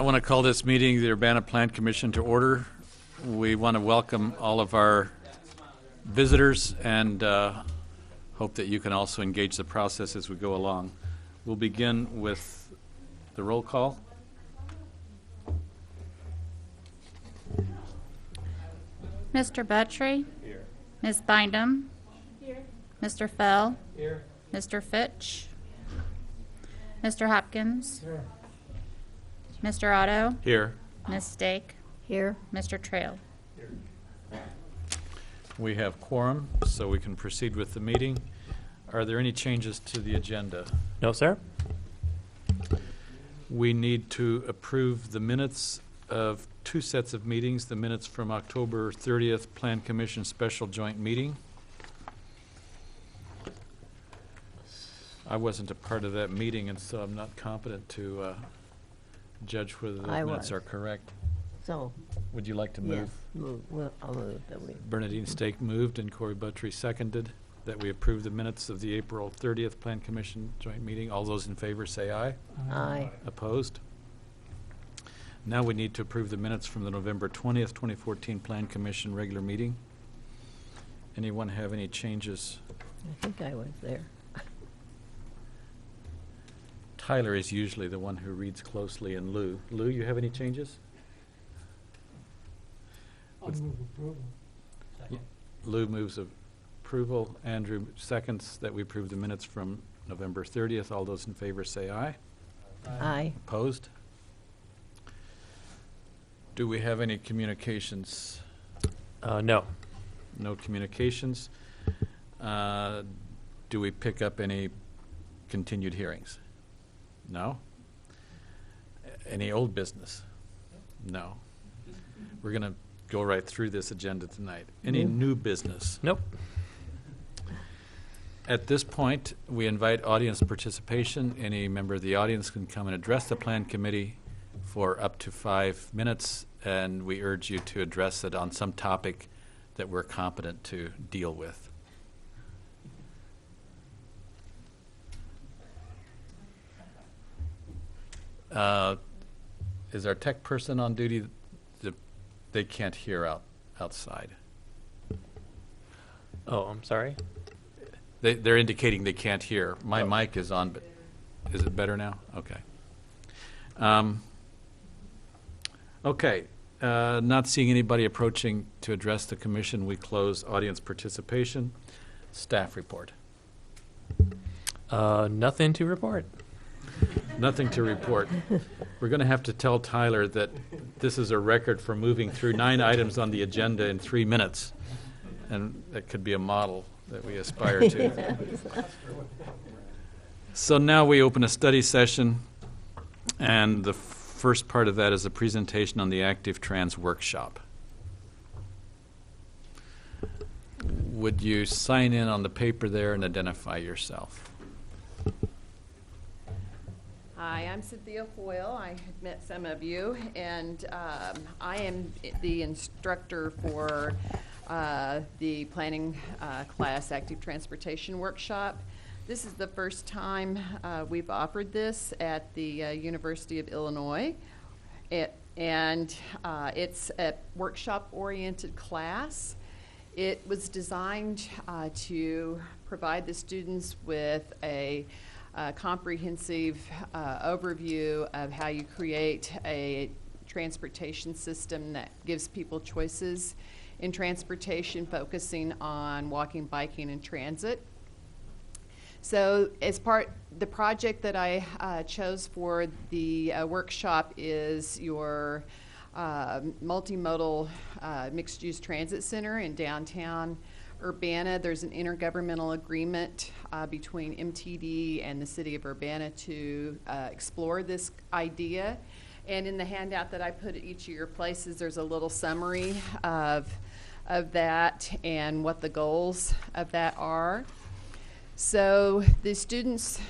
I want to call this meeting of the Urbana Plan Commission to order. We want to welcome all of our visitors and hope that you can also engage the process as we go along. We'll begin with the roll call. Mr. Buttry? Here. Ms. Bindum? Here. Mr. Fell? Here. Mr. Fitch? Mr. Hopkins? Here. Mr. Otto? Here. Ms. Stake? Here. Mr. Trail? We have quorum, so we can proceed with the meeting. Are there any changes to the agenda? No, sir. We need to approve the minutes of two sets of meetings, the minutes from October 30th Plan Commission Special Joint Meeting. I wasn't a part of that meeting, and so I'm not competent to judge whether the minutes are correct. So, Would you like to yes, move? I'll move that we. Bernadine Stake moved and Corey Buttry seconded that we approve the minutes of the April 30th Plan Commission Joint Meeting. All those in favor say aye. Aye. Opposed? Now we need to approve the minutes from the November 20th, 2014 Plan Commission regular meeting. Anyone have any changes? I think I was there. Tyler is usually the one who reads closely, and Lou. Lou, you have any changes? I'll move approval. Lou moves approval. Andrew seconds that we approve the minutes from November 30th. All those in favor say aye. Aye. Opposed? Do we have any communications? No. No communications. Do we pick up any continued hearings? No? Any old business? No. We're going to go right through this agenda tonight. Any new business? Nope. At this point, we invite audience participation. Any member of the audience can come and address the Plan Committee for up to 5 minutes, and we urge you to address it on some topic that we're competent to deal with. Is our tech person on duty? They can't hear outside. Oh, I'm sorry. They're indicating they can't hear. My mic is on, but is it better now? Okay. Okay. Not seeing anybody approaching to address the commission, we close audience participation. Staff report. Nothing to report. Nothing to report. We're going to have to tell Tyler that this is a record for moving through 9 items on the agenda in 3 minutes, and that could be a model that we aspire to. So now we open a study session, and the first part of that is a presentation on the Active Trans Workshop. Would you sign in on the paper there and identify yourself? Hi, I'm Cynthia Hoyle. I had met some of you, and I am the instructor for the planning class Active Transportation Workshop. This is the first time we've offered this at the University of Illinois, and it's a workshop-oriented class. It was designed to provide the students with a comprehensive overview of how you create a transportation system that gives people choices in transportation, focusing on walking, biking, and transit. So as the project that I chose for the workshop is your multimodal mixed-use transit center in downtown Urbana. There's an intergovernmental agreement between MTD and the city of Urbana to explore this idea. And in the handout that I put at each of your places, there's a little summary of that and what the goals of that are. So the students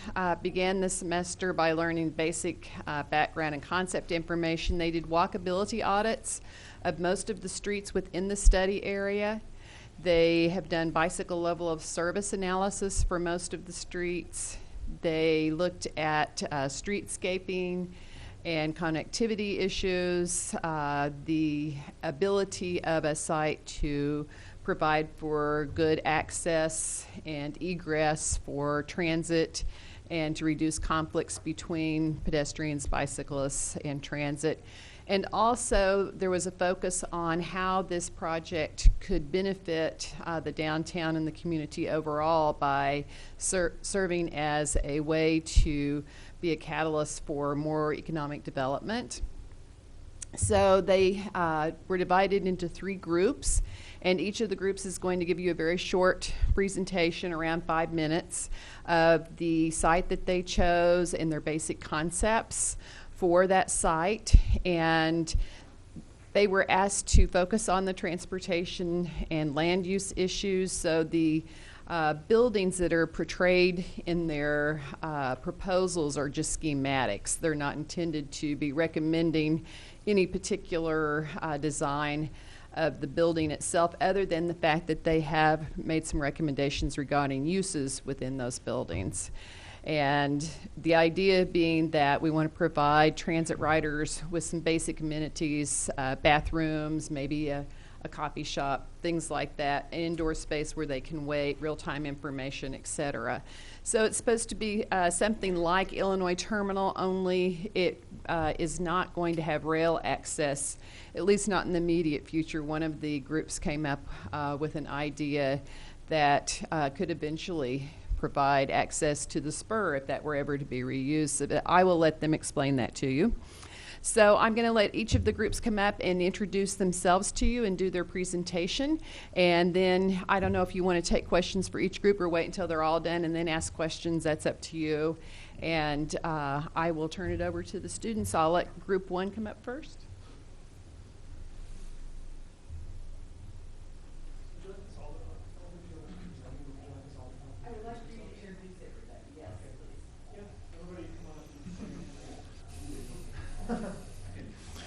began the semester by learning basic background and concept information. They did walkability audits of most of the streets within the study area. They have done bicycle level of service analysis for most of the streets. They looked at streetscaping and connectivity issues, the ability of a site to provide for good access and egress for transit, and to reduce conflicts between pedestrians, bicyclists, and transit. And also, there was a focus on how this project could benefit the downtown and the community overall by serving as a way to be a catalyst for more economic development. So they were divided into 3 groups, and each of the groups is going to give you a very short presentation, around 5 minutes, of the site that they chose and their basic concepts for that site. And they were asked to focus on the transportation and land use issues. So the buildings that are portrayed in their proposals are just schematics. They're not intended to be recommending any particular design of the building itself, other than the fact that they have made some recommendations regarding uses within those buildings. And the idea being that we want to provide transit riders with some basic amenities, bathrooms, maybe a coffee shop, things like that, an indoor space where they can wait, real-time information, etc. So it's supposed to be something like Illinois Terminal, only it is not going to have rail access, at least not in the immediate future. One of the groups came up with an idea that could eventually provide access to the spur if that were ever to be reused. So I will let them explain that to you. So I'm going to let each of the groups come up and introduce themselves to you and do their presentation. And then I don't know if you want to take questions for each group or wait until they're all done and then ask questions. That's up to you. And I will turn it over to the students. I'll let group 1 come up first.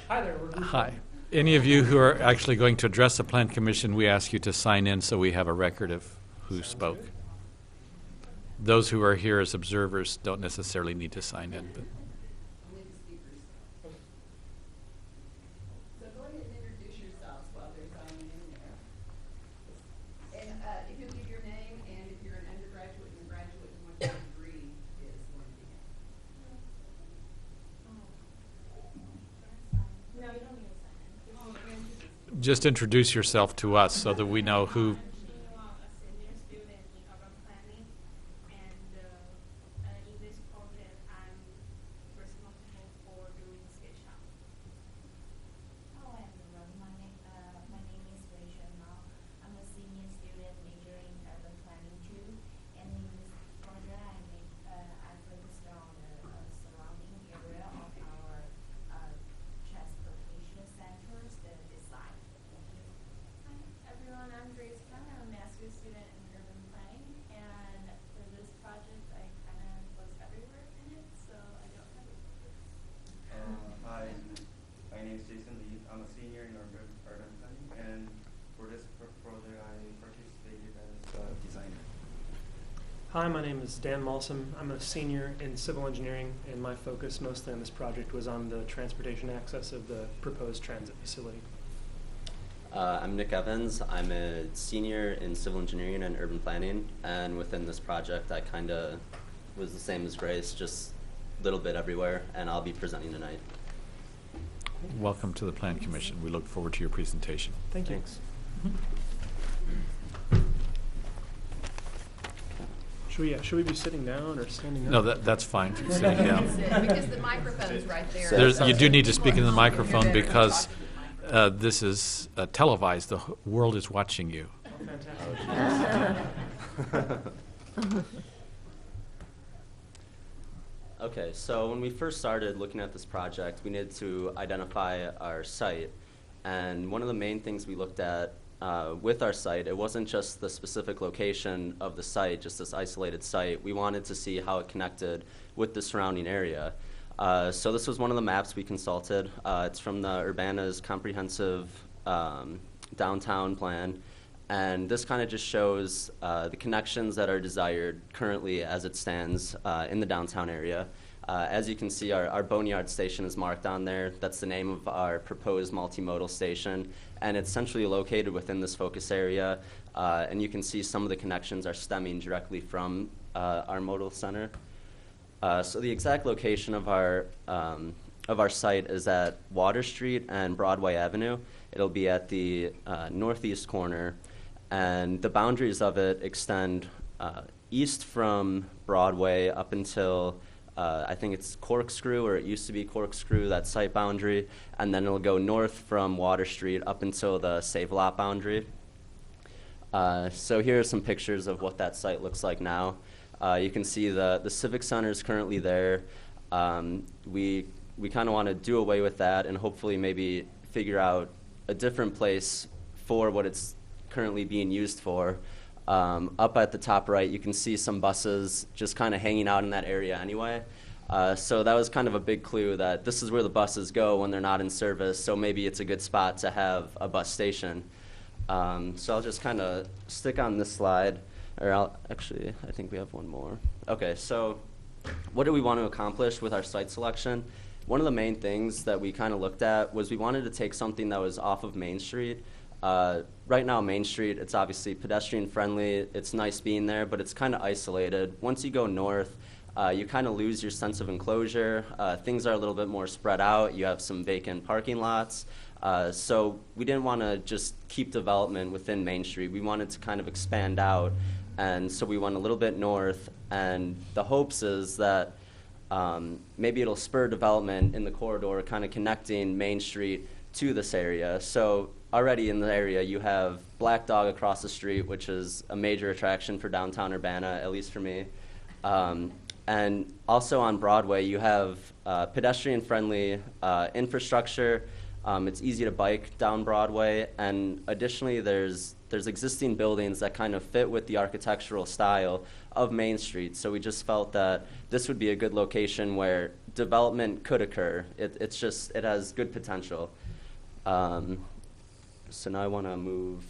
Hi there. We're Hi. Any of you who are actually going to address the Plan Commission, we ask you to sign in so we have a record of who spoke. Those who are here as observers don't necessarily need to sign in. But So go ahead and introduce yourselves while they're signing in there. And if you'll give your name and if you're an undergraduate and graduate and what your degree is going to be. No, you don't need to sign in. just introduce yourself to us so that we know who. I'm a senior student in urban planning, and in this project, I'm responsible for doing SketchUp. Hello everyone, my name is Rachel Mao. I'm a senior student majoring in urban planning too. And in this project, I focused on the surrounding area of our transportation centers, the design. Hi everyone, I'm Grace Kang. I'm a master's student in urban planning, and for this project, I kind of was everywhere in it, so I don't have a Hi, my name is Jason Lee. I'm a senior in urban planning, and for this project, I participated as a designer. Hi, my name is Dan Malsum. I'm a senior in civil engineering, and my focus mostly on this project was on the transportation access of the proposed transit facility. I'm Nick Evans. I'm a senior in civil engineering and urban planning, and within this project I kind of was the same as Grace, just a little bit everywhere, and I'll be presenting tonight. Welcome to the Plan Commission. We look forward to your presentation. Thank you. Thanks. Should we be sitting down or standing up? No, that's fine. Sitting down. Because the microphone's right there. You do need to speak in the microphone because this is televised. The world is watching you. Okay, so when we first started looking at this project, we needed to identify our site, and one of the main things we looked at with our site, it wasn't just the specific location of the site, just this isolated site. We wanted to see how it connected with the surrounding area. So this was one of the maps we consulted. It's from the Urbana's comprehensive downtown plan, and this kind of just shows the connections that are desired currently as it stands in the downtown area. As you can see, our Boneyard station is marked on there. That's the name of our proposed multimodal station, and it's centrally located within this focus area. And you can see some of the connections are stemming directly from our modal center. So the exact location of our site is at Water Street and Broadway Avenue. It'll be at the northeast corner, and the boundaries of it extend east from Broadway up until I think it's Corkscrew, or it used to be Corkscrew, that site boundary, and then it'll go north from Water Street up until the Save-A-Lot boundary. So here are some pictures of what that site looks like now. You can see the Civic Center is currently there. We kind of want to do away with that and hopefully maybe figure out a different place for what it's currently being used for. Up at the top right, you can see some buses just kind of hanging out in that area anyway. So that was kind of a big clue that this is where the buses go when they're not in service, so maybe it's a good spot to have a bus station. So I'll just kind of stick on this slide, or actually, I think we have one more. Okay, so what do we want to accomplish with our site selection? One of the main things that we kind of looked at was we wanted to take something that was off of Main Street. Right now, Main Street, it's obviously pedestrian friendly. It's nice being there, but it's kind of isolated. Once you go north, you kind of lose your sense of enclosure. Things are a little bit more spread out. You have some vacant parking lots. So we didn't want to just keep development within Main Street. We wanted to kind of expand out. And so we went a little bit north. And the hopes is that maybe it'll spur development in the corridor, kind of connecting Main Street to this area. So already in the area, you have Black Dog across the street, which is a major attraction for downtown Urbana, at least for me. And also on Broadway, you have pedestrian-friendly infrastructure. It's easy to bike down Broadway, and additionally, there's existing buildings that kind of fit with the architectural style of Main Street. So we just felt that this would be a good location where development could occur. It has good potential. So now I want to move.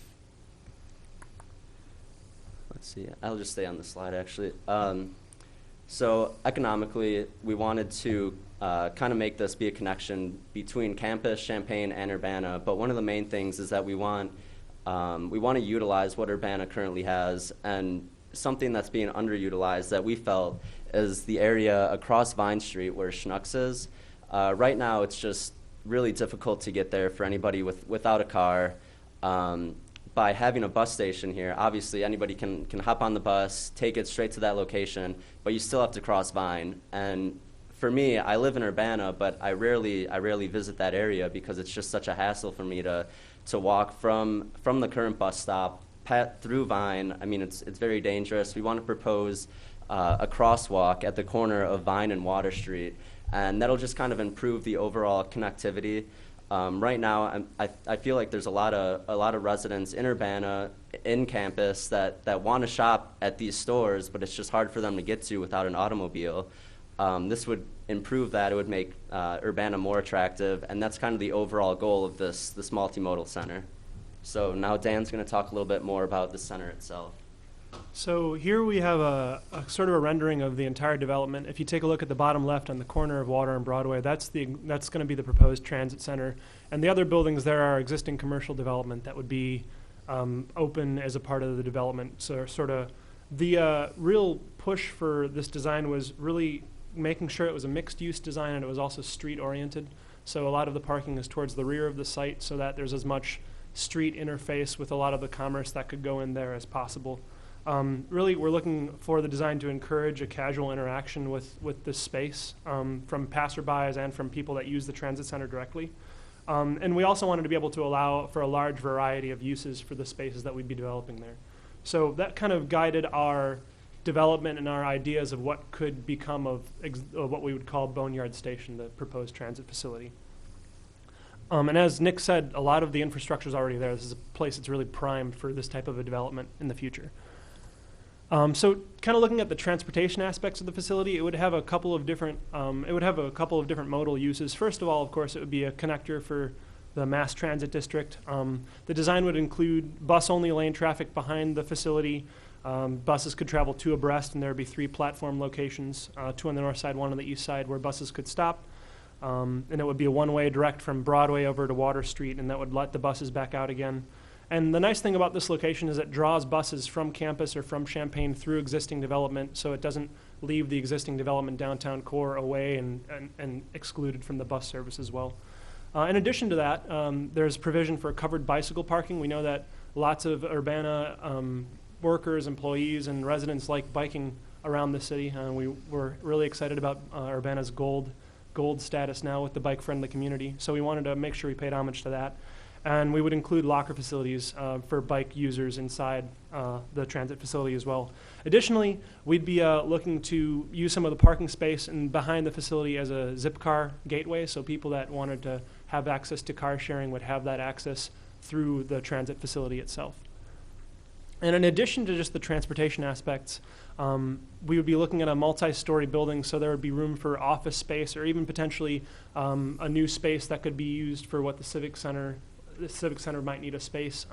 Let's see. I'll just stay on the slide actually. So economically, we wanted to kind of make this be a connection between campus, Champaign, and Urbana. But one of the main things is that we want to utilize what Urbana currently has, and something that's being underutilized that we felt is the area across Vine Street where Schnucks is. Right now, it's just really difficult to get there for anybody without a car. By having a bus station here, obviously anybody can hop on the bus, take it straight to that location, but you still have to cross Vine. And for me, I live in Urbana, but I rarely visit that area because it's just such a hassle for me to walk from the current bus stop through Vine. I mean, it's very dangerous. We want to propose a crosswalk at the corner of Vine and Water Street, and that'll just kind of improve the overall connectivity. Right now, I feel like there's a lot of residents in Urbana, in campus, that want to shop at these stores, but it's just hard for them to get to without an automobile. This would improve that. It would make Urbana more attractive, and that's kind of the overall goal of this multimodal center. So now Dan's going to talk a little bit more about the center itself. So here we have a sort of a rendering of the entire development. If you take a look at the bottom left on the corner of Water and Broadway, that's going to be the proposed transit center. And the other buildings there are existing commercial development that would be open as a part of the development. So sort of the real push for this design was really making sure it was a mixed-use design and it was also street-oriented. So a lot of the parking is towards the rear of the site so that there's as much street interface with a lot of the commerce that could go in there as possible. Really, we're looking for the design to encourage a casual interaction with this space from passerbys and from people that use the transit center directly. And we also wanted to be able to allow for a large variety of uses for the spaces that we'd be developing there. So that kind of guided our development and our ideas of what could become of what we would call Boneyard Station, the proposed transit facility. And as Nick said, a lot of the infrastructure is already there. This is a place that's really primed for this type of a development in the future. So kind of looking at the transportation aspects of the facility, it would have a couple of different modal uses. First of all, of course, it would be a connector for the mass transit district. The design would include bus-only lane traffic behind the facility. Buses could travel 2 abreast, and there would be 3 platform locations, 2 on the north side, 1 on the east side, where buses could stop. And it would be a one-way direct from Broadway over to Water Street, and that would let the buses back out again. And the nice thing about this location is it draws buses from campus or from Champaign through existing development, so it doesn't leave the existing development downtown core away and excluded from the bus service as well. In addition to that, there's provision for covered bicycle parking. We know that lots of Urbana workers, employees, and residents like biking around the city. We're really excited about Urbana's gold status now with the bike-friendly community. So we wanted to make sure we paid homage to that. And we would include locker facilities for bike users inside the transit facility as well. Additionally, we'd be looking to use some of the parking space and behind the facility as a Zipcar gateway, so people that wanted to have access to car sharing would have that access through the transit facility itself. And in addition to just the transportation aspects, we would be looking at a multi-story building, so there would be room for office space or even potentially a new space that could be used for what the Civic Center might need a space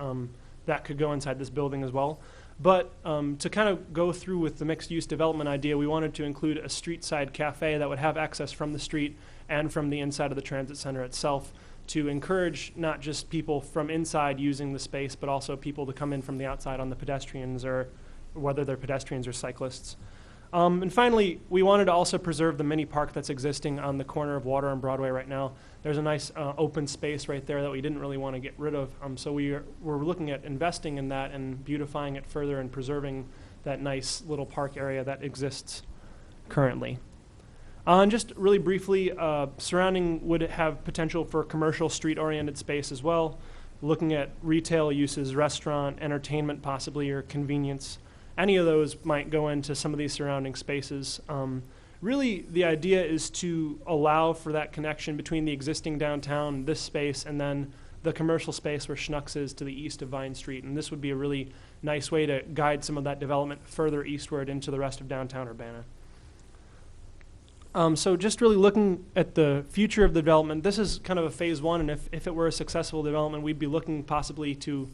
that could go inside this building as well. But to kind of go through with the mixed-use development idea, we wanted to include a street-side cafe that would have access from the street and from the inside of the transit center itself to encourage not just people from inside using the space, but also people to come in from the outside on the pedestrians, or whether they're pedestrians or cyclists. And finally, we wanted to also preserve the mini park that's existing on the corner of Water and Broadway right now. There's a nice open space right there that we didn't really want to get rid of. So we're looking at investing in that and beautifying it further and preserving that nice little park area that exists currently. And just really briefly, surrounding would have potential for commercial street-oriented space as well, looking at retail uses, restaurant, entertainment possibly, or convenience. Any of those might go into some of these surrounding spaces. Really, the idea is to allow for that connection between the existing downtown, this space, and then the commercial space where Schnucks is to the east of Vine Street. And this would be a really nice way to guide some of that development further eastward into the rest of downtown Urbana. So just really looking at the future of the development, this is kind of a phase 1, and if it were a successful development, we'd be looking possibly to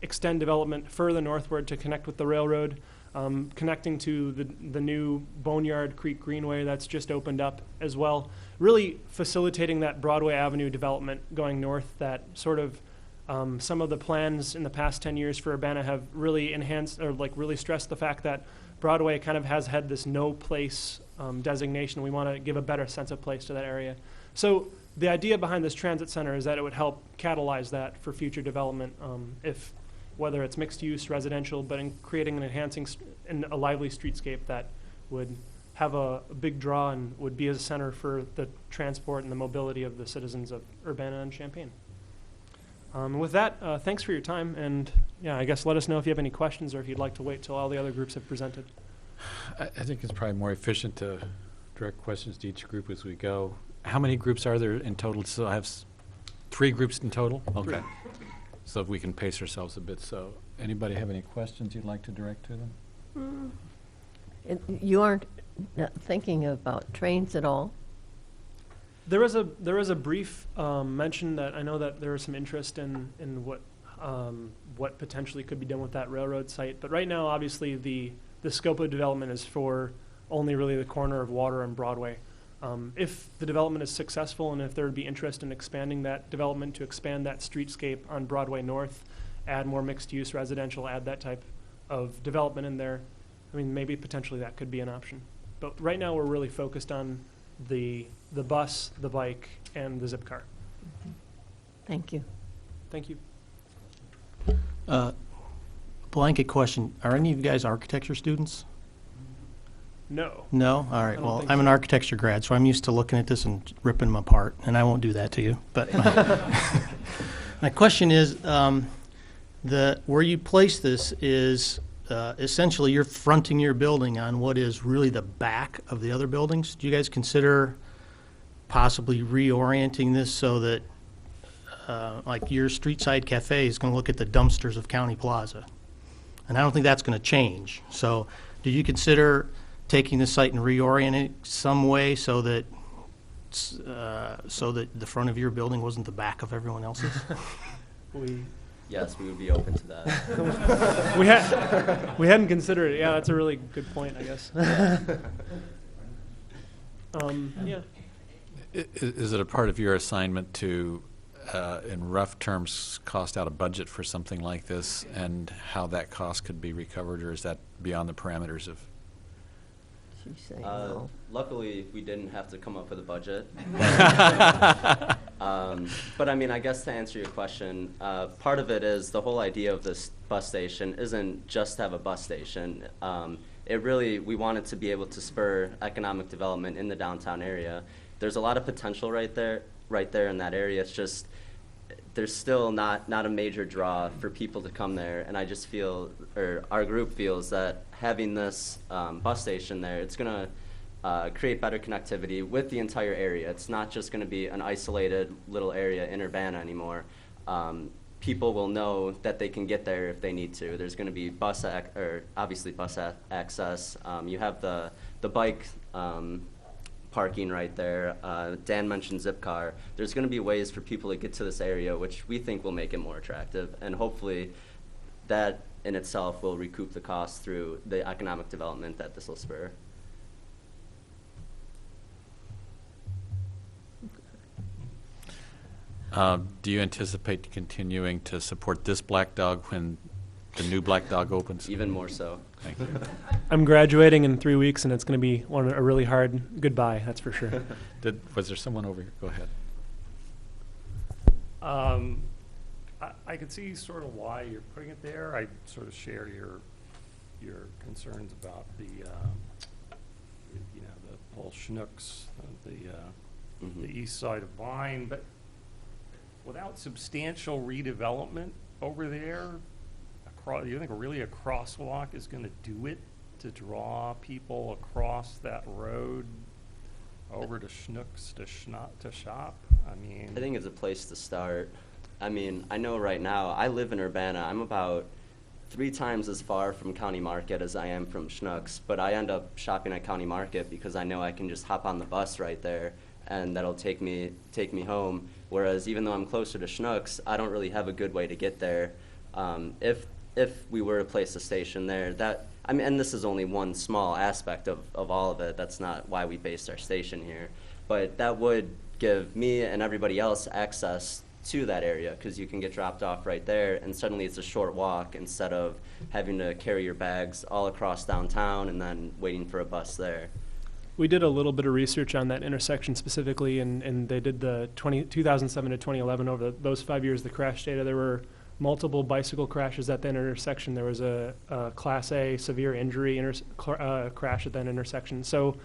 extend development further northward to connect with the railroad, connecting to the new Boneyard Creek Greenway that's just opened up as well, really facilitating that Broadway Avenue development going north. That sort of some of the plans in the past 10 years for Urbana have really enhanced, or like really stressed the fact that Broadway kind of has had this no place designation. We want to give a better sense of place to that area. So the idea behind this transit center is that it would help catalyze that for future development, whether it's mixed use, residential, but in creating an enhancing and a lively streetscape that would have a big draw and would be a center for the transport and the mobility of the citizens of Urbana and Champaign. With that, thanks for your time, and yeah, I guess let us know if you have any questions or if you'd like to wait till all the other groups have presented. I think it's probably more efficient to direct questions to each group as we go. How many groups are there in total? So I have 3 groups in total? Okay. So if we can pace ourselves a bit. So anybody have any questions you'd like to direct to them? You aren't thinking about trains at all? There was a brief mention that I know that there is some interest in what potentially could be done with that railroad site. But right now, obviously, the scope of development is for only really the corner of Water and Broadway. If the development is successful and if there would be interest in expanding that development to expand that streetscape on Broadway North, add more mixed-use residential, add that type of development in there, I mean, maybe potentially that could be an option. But right now we're really focused on the bus, the bike, and the zip car. Thank you. Thank you. Blanket question. Are any of you guys architecture students? No. No? All right. don't Well, think I'm an so. architecture grad, so I'm used to looking at this and ripping them apart, and I won't do that to you. But my question is, where you place this is essentially you're fronting your building on what is really the back of the other buildings. Do you guys consider possibly reorienting this so that like your street side cafe is going to look at the dumpsters of County Plaza? And I don't think that's going to change. So do you consider taking the site and reorienting it some way so that the front of your building wasn't the back of everyone else's? yes, we would be open to that. We hadn't considered it. Yeah, that's a really good point, I guess. Yeah. Is it a part of your assignment to, in rough terms, cost out a budget for something like this and how that cost could be recovered, or is that beyond the parameters of? She's saying no. Luckily, we didn't have to come up with a budget. But I mean, I guess to answer your question, part of it is the whole idea of this bus station isn't just to have a bus station. We wanted to be able to spur economic development in the downtown area. There's a lot of potential right there in that area. It's just, there's still not a major draw for people to come there, and I just feel, or our group feels, that having this bus station there, it's going to create better connectivity with the entire area. It's not just going to be an isolated little area in Urbana anymore. People will know that they can get there if they need to. There's going to be obviously bus access. You have the bike parking right there. Dan mentioned Zipcar. There's going to be ways for people to get to this area, which we think will make it more attractive, and hopefully that in itself will recoup the cost through the economic development that this will spur. Do you anticipate continuing to support this Black Dog when the new Black Dog opens? Even more so. Thank you. I'm graduating in 3 weeks, and it's going to be a really hard goodbye, that's for sure. Was there someone over here? Go ahead. I could see sort of why you're putting it there. I sort of share your concerns about the whole Chinooks, the east side of Vine, but without substantial redevelopment over there, you think really a crosswalk is going to do it to draw people across that road over to Chinooks to shop? I mean, I think it's a place to start. I mean, I know right now, I live in Urbana. I'm about 3 times as far from County Market as I am from Chinooks, but I end up shopping at County Market because I know I can just hop on the bus right there, and that'll take me home. Whereas even though I'm closer to Chinooks, I don't really have a good way to get there. If we were to place a station there, and this is only one small aspect of all of it. That's not why we based our station here, but that would give me and everybody else access to that area, because you can get dropped off right there, and suddenly it's a short walk instead of having to carry your bags all across downtown and then waiting for a bus there. We did a little bit of research on that intersection specifically, and they did the 2007 to 2011, over those 5 years, the crash data. There were multiple bicycle crashes at that intersection. There was a Class A severe injury crash at that intersection. So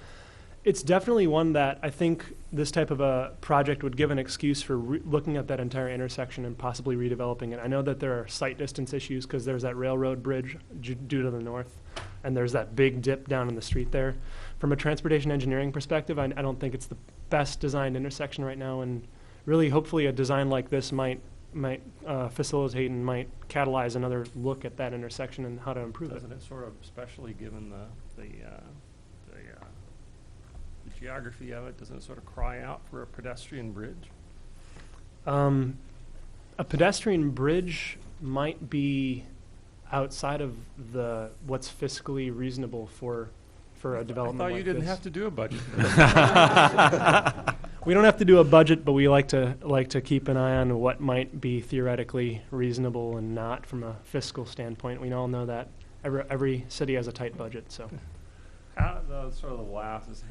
it's definitely one that I think this type of a project would give an excuse for looking at that entire intersection and possibly redeveloping it. I know that there are sight distance issues because there's that railroad bridge due to the north, and there's that big dip down in the street there. From a transportation engineering perspective, I don't think it's the best designed intersection right now, and really hopefully a design like this might facilitate and might catalyze another look at that intersection and how to improve it. Doesn't it sort of, especially given the geography of it, doesn't it sort of cry out for a pedestrian bridge? A pedestrian bridge might be outside of what's fiscally reasonable for a development like this. I thought you didn't have to do a budget. We don't have to do a budget, but we like to keep an eye on what might be theoretically reasonable and not from a fiscal standpoint. We all know that every city has a tight budget, so. Sort of the last is,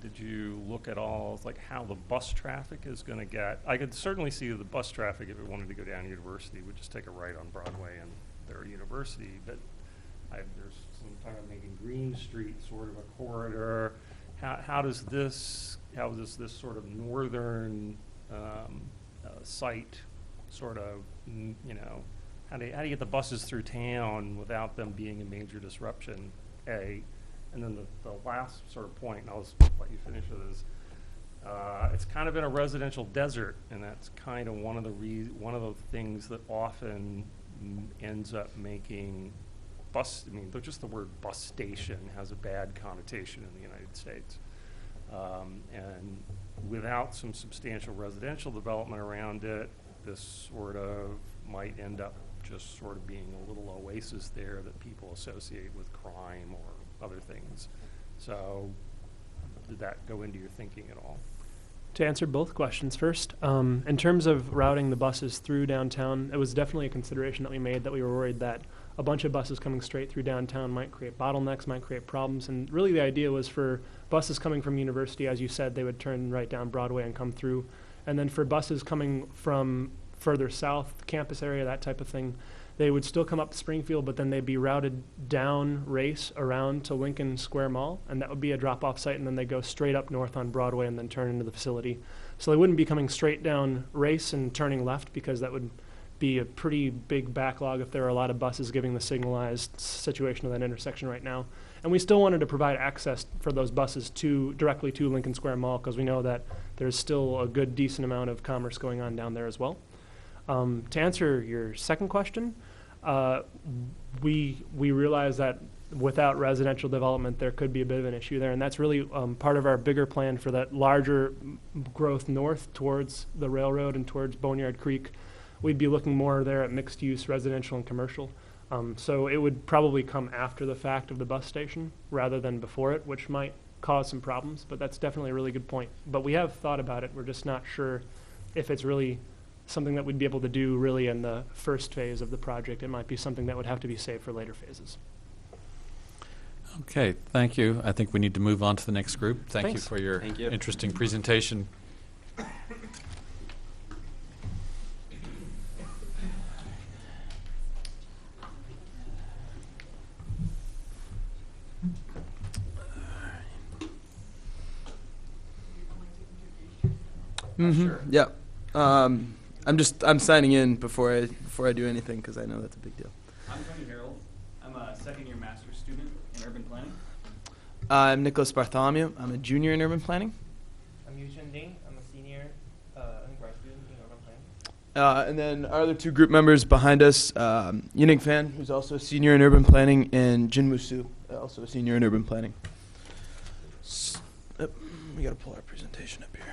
did you look at all like how the bus traffic is going to get? I could certainly see the bus traffic, if it wanted to go down University, would just take a right on Broadway and their University. But there's some talk of making Green Street sort of a corridor. How does this sort of northern site sort of, how do you get the buses through town without them being a major disruption? And then the last sort of point, and I'll just let you finish with, is it's kind of in a residential desert, and that's kind of one of the things that often ends up making just the word bus station has a bad connotation in the United States. And without some substantial residential development around it, this sort of might end up just sort of being a little oasis there that people associate with crime or other things. So did that go into your thinking at all? To answer both questions first, in terms of routing the buses through downtown, it was definitely a consideration that we made, that we were worried that a bunch of buses coming straight through downtown might create bottlenecks, might create problems. And really the idea was for buses coming from University, as you said, they would turn right down Broadway and come through. And then for buses coming from further south, campus area, that type of thing, they would still come up to Springfield, but then they'd be routed down Race around to Lincoln Square Mall, and that would be a drop-off site, and then they go straight up north on Broadway and then turn into the facility. So they wouldn't be coming straight down Race and turning left, because that would be a pretty big backlog if there were a lot of buses giving the signalized situation of that intersection right now. And we still wanted to provide access for those buses directly to Lincoln Square Mall, because we know that there's still a good, decent amount of commerce going on down there as well. To answer your second question, we realize that without residential development, there could be a bit of an issue there, and that's really part of our bigger plan for that larger growth north towards the railroad and towards Boneyard Creek. We'd be looking more there at mixed-use residential and commercial. So it would probably come after the fact of the bus station rather than before it, which might cause some problems, but that's definitely a really good point. But we have thought about it. We're just not sure if it's really something that we'd be able to do really in the first phase of the project. It might be something that would have to be saved for later phases. Okay, thank you. I think we need to move on to the next group. Thank Thanks. you for your Thank you. interesting presentation. Sure. Yeah. I'm signing in before I do anything, because I know that's a big deal. I'm Tony Harold. I'm a second-year master's student in urban planning. I'm Nicholas Bartholomew. I'm a junior in urban planning. I'm Yushin Ding. I'm a senior undergrad student in urban planning. And then our other two group members behind us, Yining Fan, who's also a senior in urban planning, and Jin Musu, also a senior in urban planning. We got to pull our presentation up here.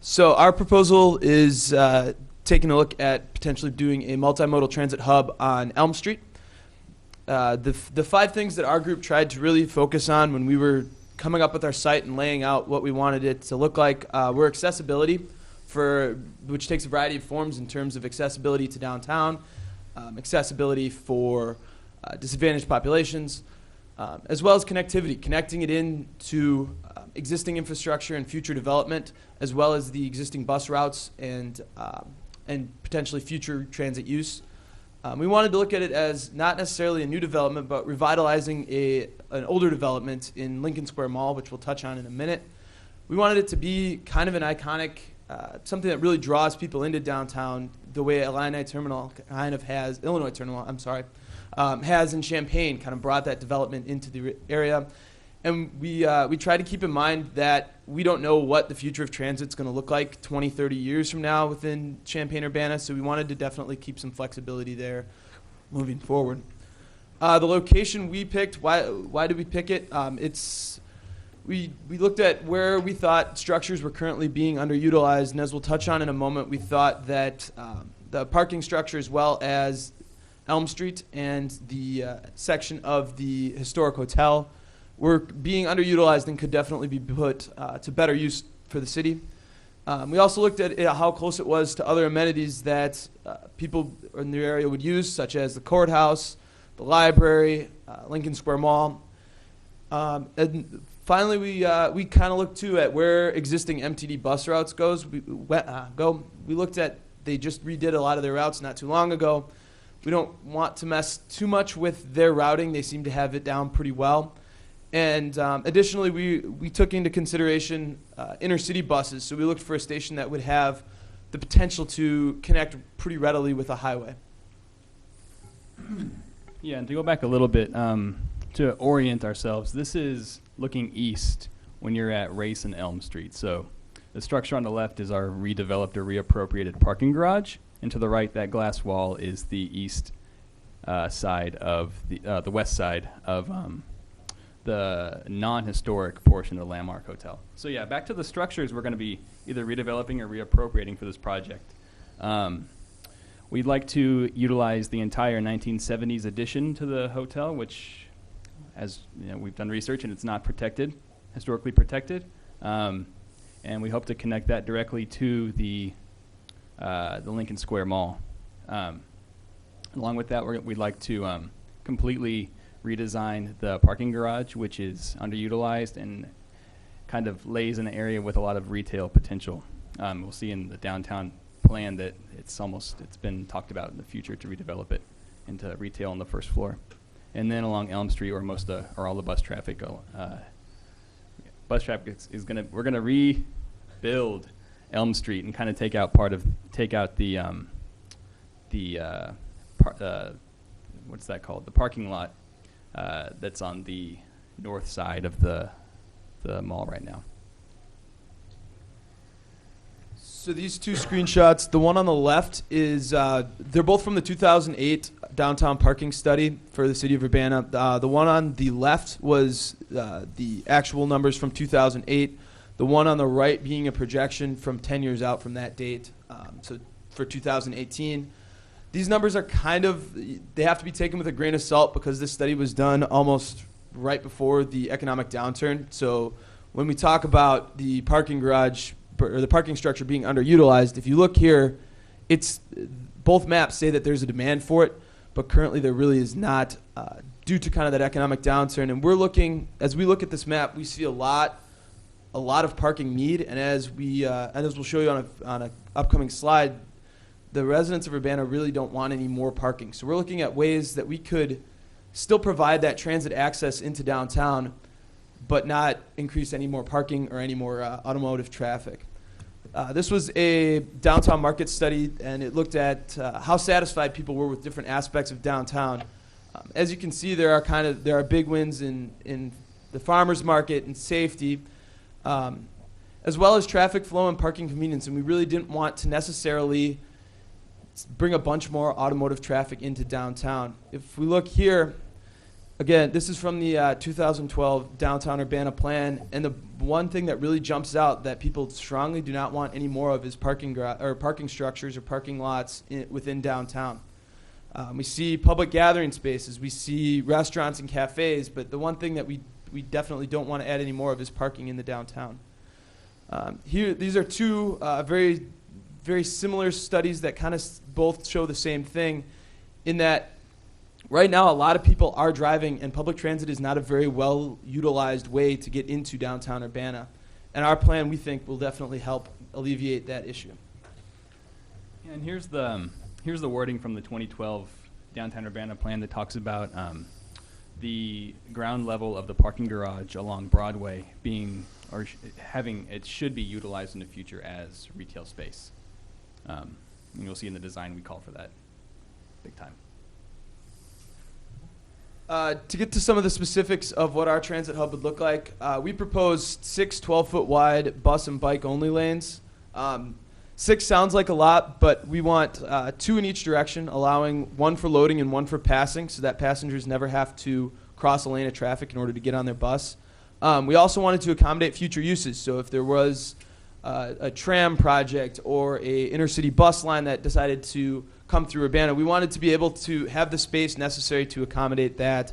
So our proposal is taking a look at potentially doing a multimodal transit hub on Elm Street. The 5 things that our group tried to really focus on when we were coming up with our site and laying out what we wanted it to look like were accessibility, which takes a variety of forms in terms of accessibility to downtown, accessibility for disadvantaged populations, as well as connectivity, connecting it into existing infrastructure and future development, as well as the existing bus routes and potentially future transit use. We wanted to look at it as not necessarily a new development, but revitalizing an older development in Lincoln Square Mall, which we'll touch on in a minute. We wanted it to be kind of an iconic, something that really draws people into downtown, the way Illinois Terminal has in Champaign, kind of brought that development into the area. And we try to keep in mind that we don't know what the future of transit's going to look like 20, 30 years from now within Champaign-Urbana, so we wanted to definitely keep some flexibility there moving forward. The location we picked, why did we pick it? We looked at where we thought structures were currently being underutilized, and as we'll touch on in a moment, we thought that the parking structure as well as Elm Street and the section of the historic hotel were being underutilized and could definitely be put to better use for the city. We also looked at how close it was to other amenities that people in the area would use, such as the courthouse, the library, Lincoln Square Mall. And finally, we kind of looked too at where existing MTD bus routes go. We looked at, they just redid a lot of their routes not too long ago. We don't want to mess too much with their routing. They seem to have it down pretty well. And additionally, we took into consideration inner-city buses. So we looked for a station that would have the potential to connect pretty readily with a highway. Yeah, and to go back a little bit, to orient ourselves, this is looking east when you're at Race and Elm Street. So the structure on the left is our redeveloped or reappropriated parking garage. And to the right, that glass wall is the east side of the west side of the non-historic portion of the Landmark Hotel. So yeah, back to the structures we're going to be either redeveloping or reappropriating for this project. We'd like to utilize the entire 1970s addition to the hotel, which, as you know, we've done research and it's not protected, historically protected. And we hope to connect that directly to the Lincoln Square Mall. Along with that, we'd like to completely redesign the parking garage, which is underutilized and kind of lays in an area with a lot of retail potential. We'll see in the downtown plan that it's been talked about in the future to redevelop it into retail on the first floor. And then along Elm Street, where all the bus traffic we're gonna rebuild Elm Street and kind of take out what's that called? The parking lot that's on the north side of the mall right now. So these two screenshots, the one on the left is, they're both from the 2008 downtown parking study for the city of Urbana. The one on the left was the actual numbers from 2008. The one on the right being a projection from 10 years out from that date, so for 2018. These numbers are they have to be taken with a grain of salt because this study was done almost right before the economic downturn. So when we talk about the parking garage or the parking structure being underutilized, if you look here, both maps say that there's a demand for it, but currently there really is not due to kind of that economic downturn. And as we look at this map, we see a lot of parking need, and as we'll show you on an upcoming slide, the residents of Urbana really don't want any more parking. So we're looking at ways that we could still provide that transit access into downtown, but not increase any more parking or any more automotive traffic. This was a downtown market study, and it looked at how satisfied people were with different aspects of downtown. As you can see, there are big wins in the farmers market and safety, as well as traffic flow and parking convenience. And we really didn't want to necessarily bring a bunch more automotive traffic into downtown. If we look here, again, this is from the 2012 Downtown Urbana Plan, and the one thing that really jumps out that people strongly do not want any more of is parking structures or parking lots within downtown. We see public gathering spaces, we see restaurants and cafes, but the one thing that we definitely don't want to add any more of is parking in the downtown. These are two very, very similar studies that kind of both show the same thing, in that right now a lot of people are driving, and public transit is not a very well utilized way to get into downtown Urbana. And our plan, we think, will definitely help alleviate that issue. And here's the wording from the 2012 Downtown Urbana Plan that talks about the ground level of the parking garage along Broadway it should be utilized in the future as retail space. And you'll see in the design we call for that big time. To get to some of the specifics of what our transit hub would look like, we proposed 6 12-foot wide bus and bike only lanes. 6 sounds like a lot, but we want 2 in each direction, allowing 1 for loading and 1 for passing, so that passengers never have to cross a lane of traffic in order to get on their bus. We also wanted to accommodate future uses, so if there was a tram project or a inner-city bus line that decided to come through Urbana, we wanted to be able to have the space necessary to accommodate that,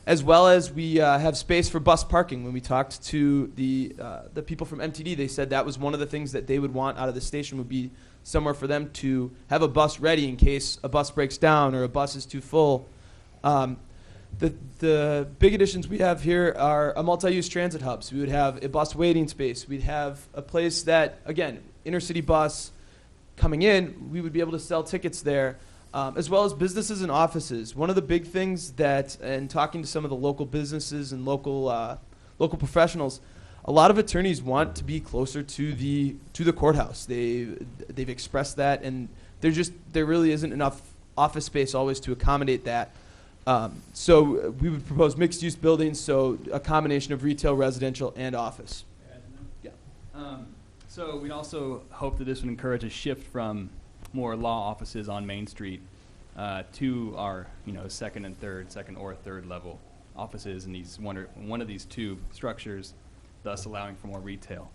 as well as we have space for bus parking. When we talked to the people from MTD, they said that was one of the things that they would want out of the station, would be somewhere for them to have a bus ready in case a bus breaks down or a bus is too full. The big additions we have here are a multi-use transit hub. So we would have a bus waiting space. We'd have a place that, again, inner-city bus coming in, we would be able to sell tickets there, as well as businesses and offices. One of the big things that, and talking to some of the local businesses and local professionals, a lot of attorneys want to be closer to the courthouse. They've expressed that, and there really isn't enough office space always to accommodate that. So we would propose mixed-use buildings, so a combination of retail, residential, and office. Yeah. So we'd also hope that this would encourage a shift from more law offices on Main Street to our second or third level offices in these one of these two structures, thus allowing for more retail,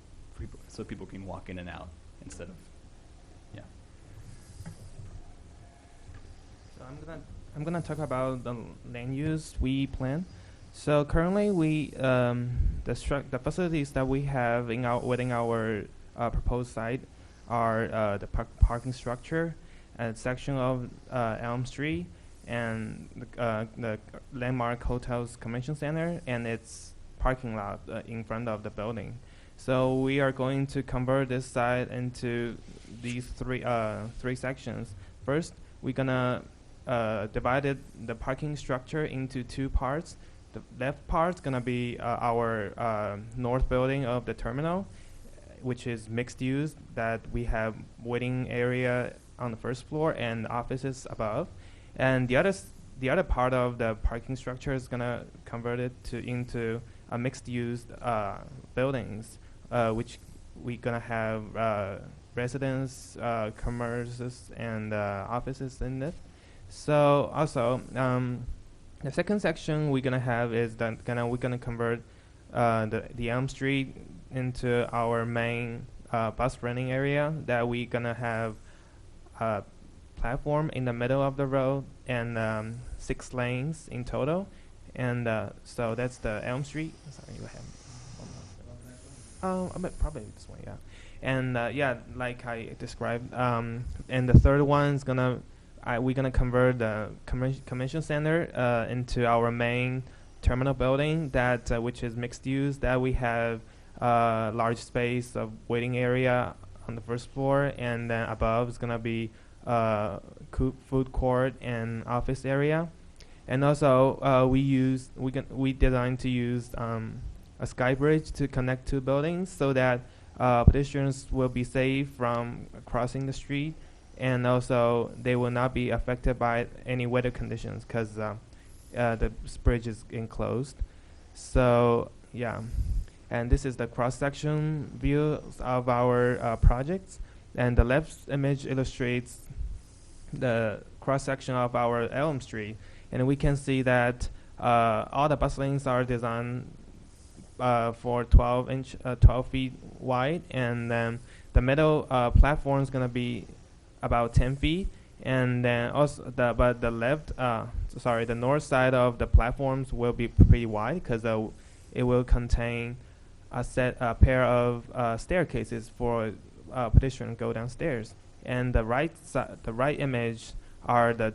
so people can walk in and out instead of, yeah. So I'm gonna talk about the land use we plan. So currently the facilities that we have within our proposed site are the parking structure and section of Elm Street and the Landmark Hotels Convention Center and its parking lot in front of the building. So we are going to convert this site into these three sections. First, we're gonna divide the parking structure into two parts. The left part's gonna be our north building of the terminal, which is mixed use, that we have waiting area on the first floor and offices above. And the other part of the parking structure is gonna convert it into a mixed use buildings, which we're gonna have residents, commerces, and offices in it. So also, the second section we're gonna have is that we're gonna convert the Elm Street into our main bus renting area, that we're gonna have a platform in the middle of the road and 6 lanes in total. And so that's the Elm Street. Sorry, you have one more. I bet probably this one, yeah. And yeah, like I described. And the third one is we're gonna convert the convention center into our main terminal building, that which is mixed use, that we have large space of waiting area on the first floor, and then above is gonna be food court and office area. And also we designed to use a sky bridge to connect two buildings, so that pedestrians will be safe from crossing the street, and also they will not be affected by any weather conditions, because the bridge is enclosed. So yeah, and this is the cross-section view of our projects, and the left image illustrates the cross-section of our Elm Street, and we can see that all the bus lanes are designed for 12 feet wide, and then the middle platform is going to be about 10 feet, and then also the north side of the platforms will be pretty wide, because it will contain a pair of staircases for pedestrians go downstairs. And the right image are the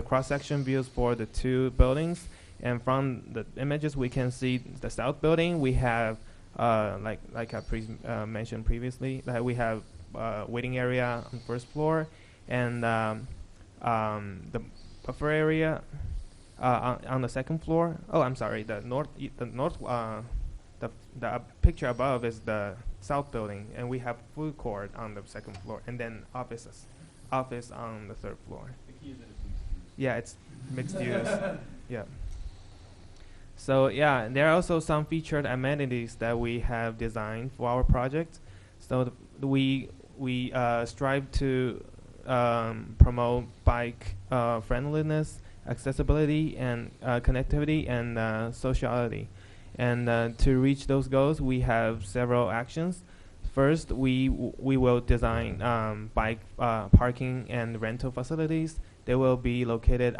cross-section views for the two buildings. And from the images, we can see the south building. We have like I mentioned previously, that we have waiting area on the first floor, and the buffer area on the second floor. Oh, I'm sorry. The picture above is the south building, and we have food court on the second floor, and then office on the third floor. Yeah, it's mixed use. Yeah. So yeah, there are also some featured amenities that we have designed for our project. So we strive to promote bike friendliness, accessibility, and connectivity, and sociality. And to reach those goals, we have several actions. First, we will design bike parking and rental facilities. They will be located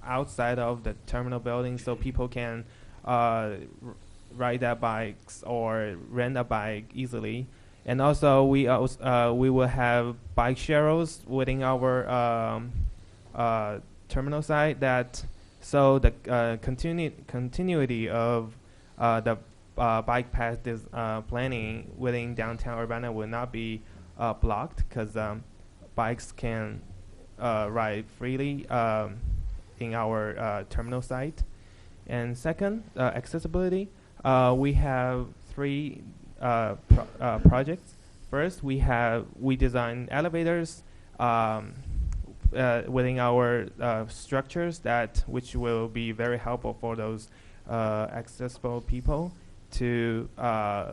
outside of the terminal building, so people can ride their bikes or rent a bike easily. And also, we will have bike shares within our terminal site, so the continuity of the bike path planning within downtown Urbana will not be blocked, because bikes can ride freely in our terminal site. And second, accessibility. We have 3 projects. First, we design elevators within our structures, which will be very helpful for those accessible people to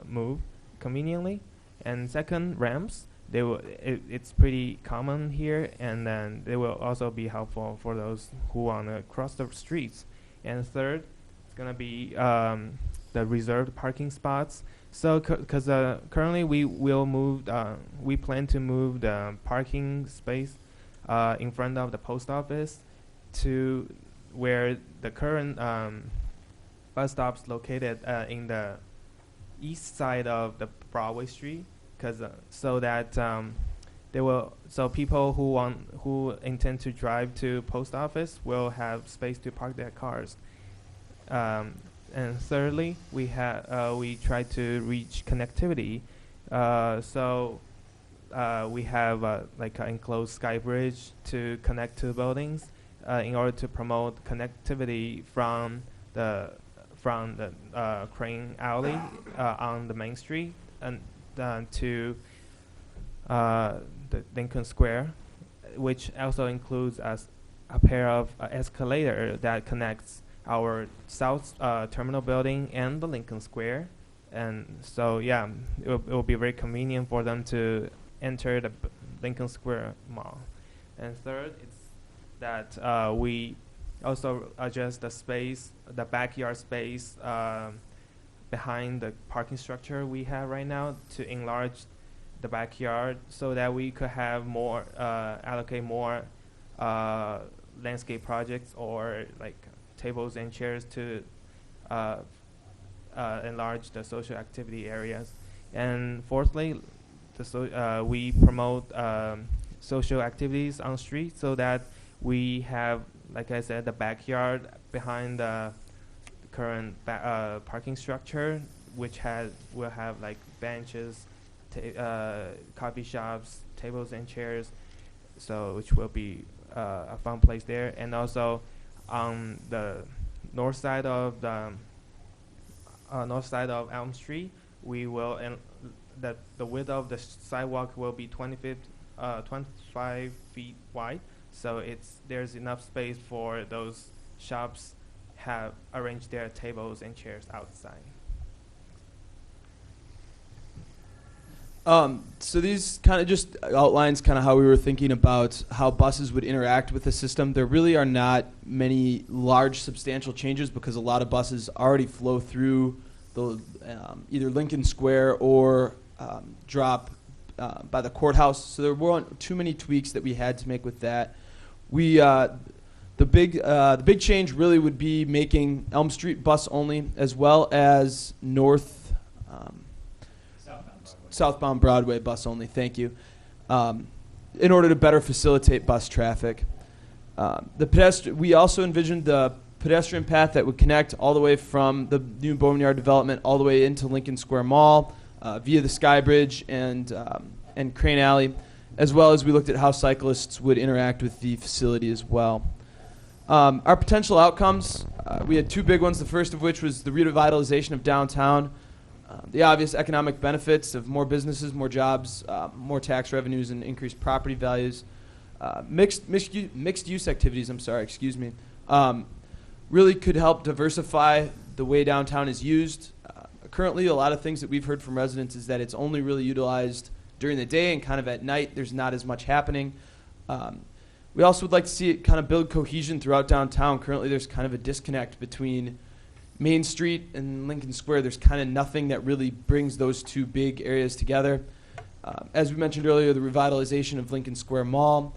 move conveniently. And second, ramps it's pretty common here, and then they will also be helpful for those who want to cross the streets. And third, it's gonna be the reserved parking spots. So, because currently we plan to move the parking space in front of the post office to where the current bus stop's located in the east side of the Broadway Street, so people who intend to drive to post office will have space to park their cars. And thirdly, we try to reach connectivity. We have like an enclosed sky bridge to connect to buildings in order to promote connectivity from the Crane Alley on the main street and to the Lincoln Square, which also includes a pair of escalator that connects our south terminal building and the Lincoln Square. And so, yeah, it will be very convenient for them to enter the Lincoln Square Mall. And third, it's that we also adjust the backyard space behind the parking structure we have right now to enlarge the backyard so that we could have more, allocate more landscape projects or like tables and chairs to enlarge the social activity areas. And fourthly, we promote social activities on street so that we have, like I said, the backyard behind the current parking structure, which will have like benches, coffee shops, tables and chairs, so which will be a fun place there. And also on the north side of Elm Street, we will the width of the sidewalk will be 25 feet wide. So there's enough space for those shops have arranged their tables and chairs outside. So these kind of just outlines kind of how we were thinking about how buses would interact with the system. There really are not many large substantial changes because a lot of buses already flow through the either Lincoln Square or drop by the courthouse. So there weren't too many tweaks that we had to make with that. The big change really would be making Elm Street bus only, as well as southbound Broadway bus only. Thank you. In order to better facilitate bus traffic, we also envisioned the pedestrian path that would connect all the way from the new Boneyard development all the way into Lincoln Square Mall via the Sky Bridge and Crane Alley, as well as we looked at how cyclists would interact with the facility as well. Our potential outcomes, we had two big ones, the first of which was the revitalization of downtown, the obvious economic benefits of more businesses, more jobs, more tax revenues, and increased property values. Mixed use activities, really could help diversify the way downtown is used. Currently, a lot of things that we've heard from residents is that it's only really utilized during the day, and kind of at night there's not as much happening. We also would like to see it kind of build cohesion throughout downtown. Currently there's kind of a disconnect between Main Street and Lincoln Square. There's kind of nothing that really brings those two big areas together. As we mentioned earlier, the revitalization of Lincoln Square Mall.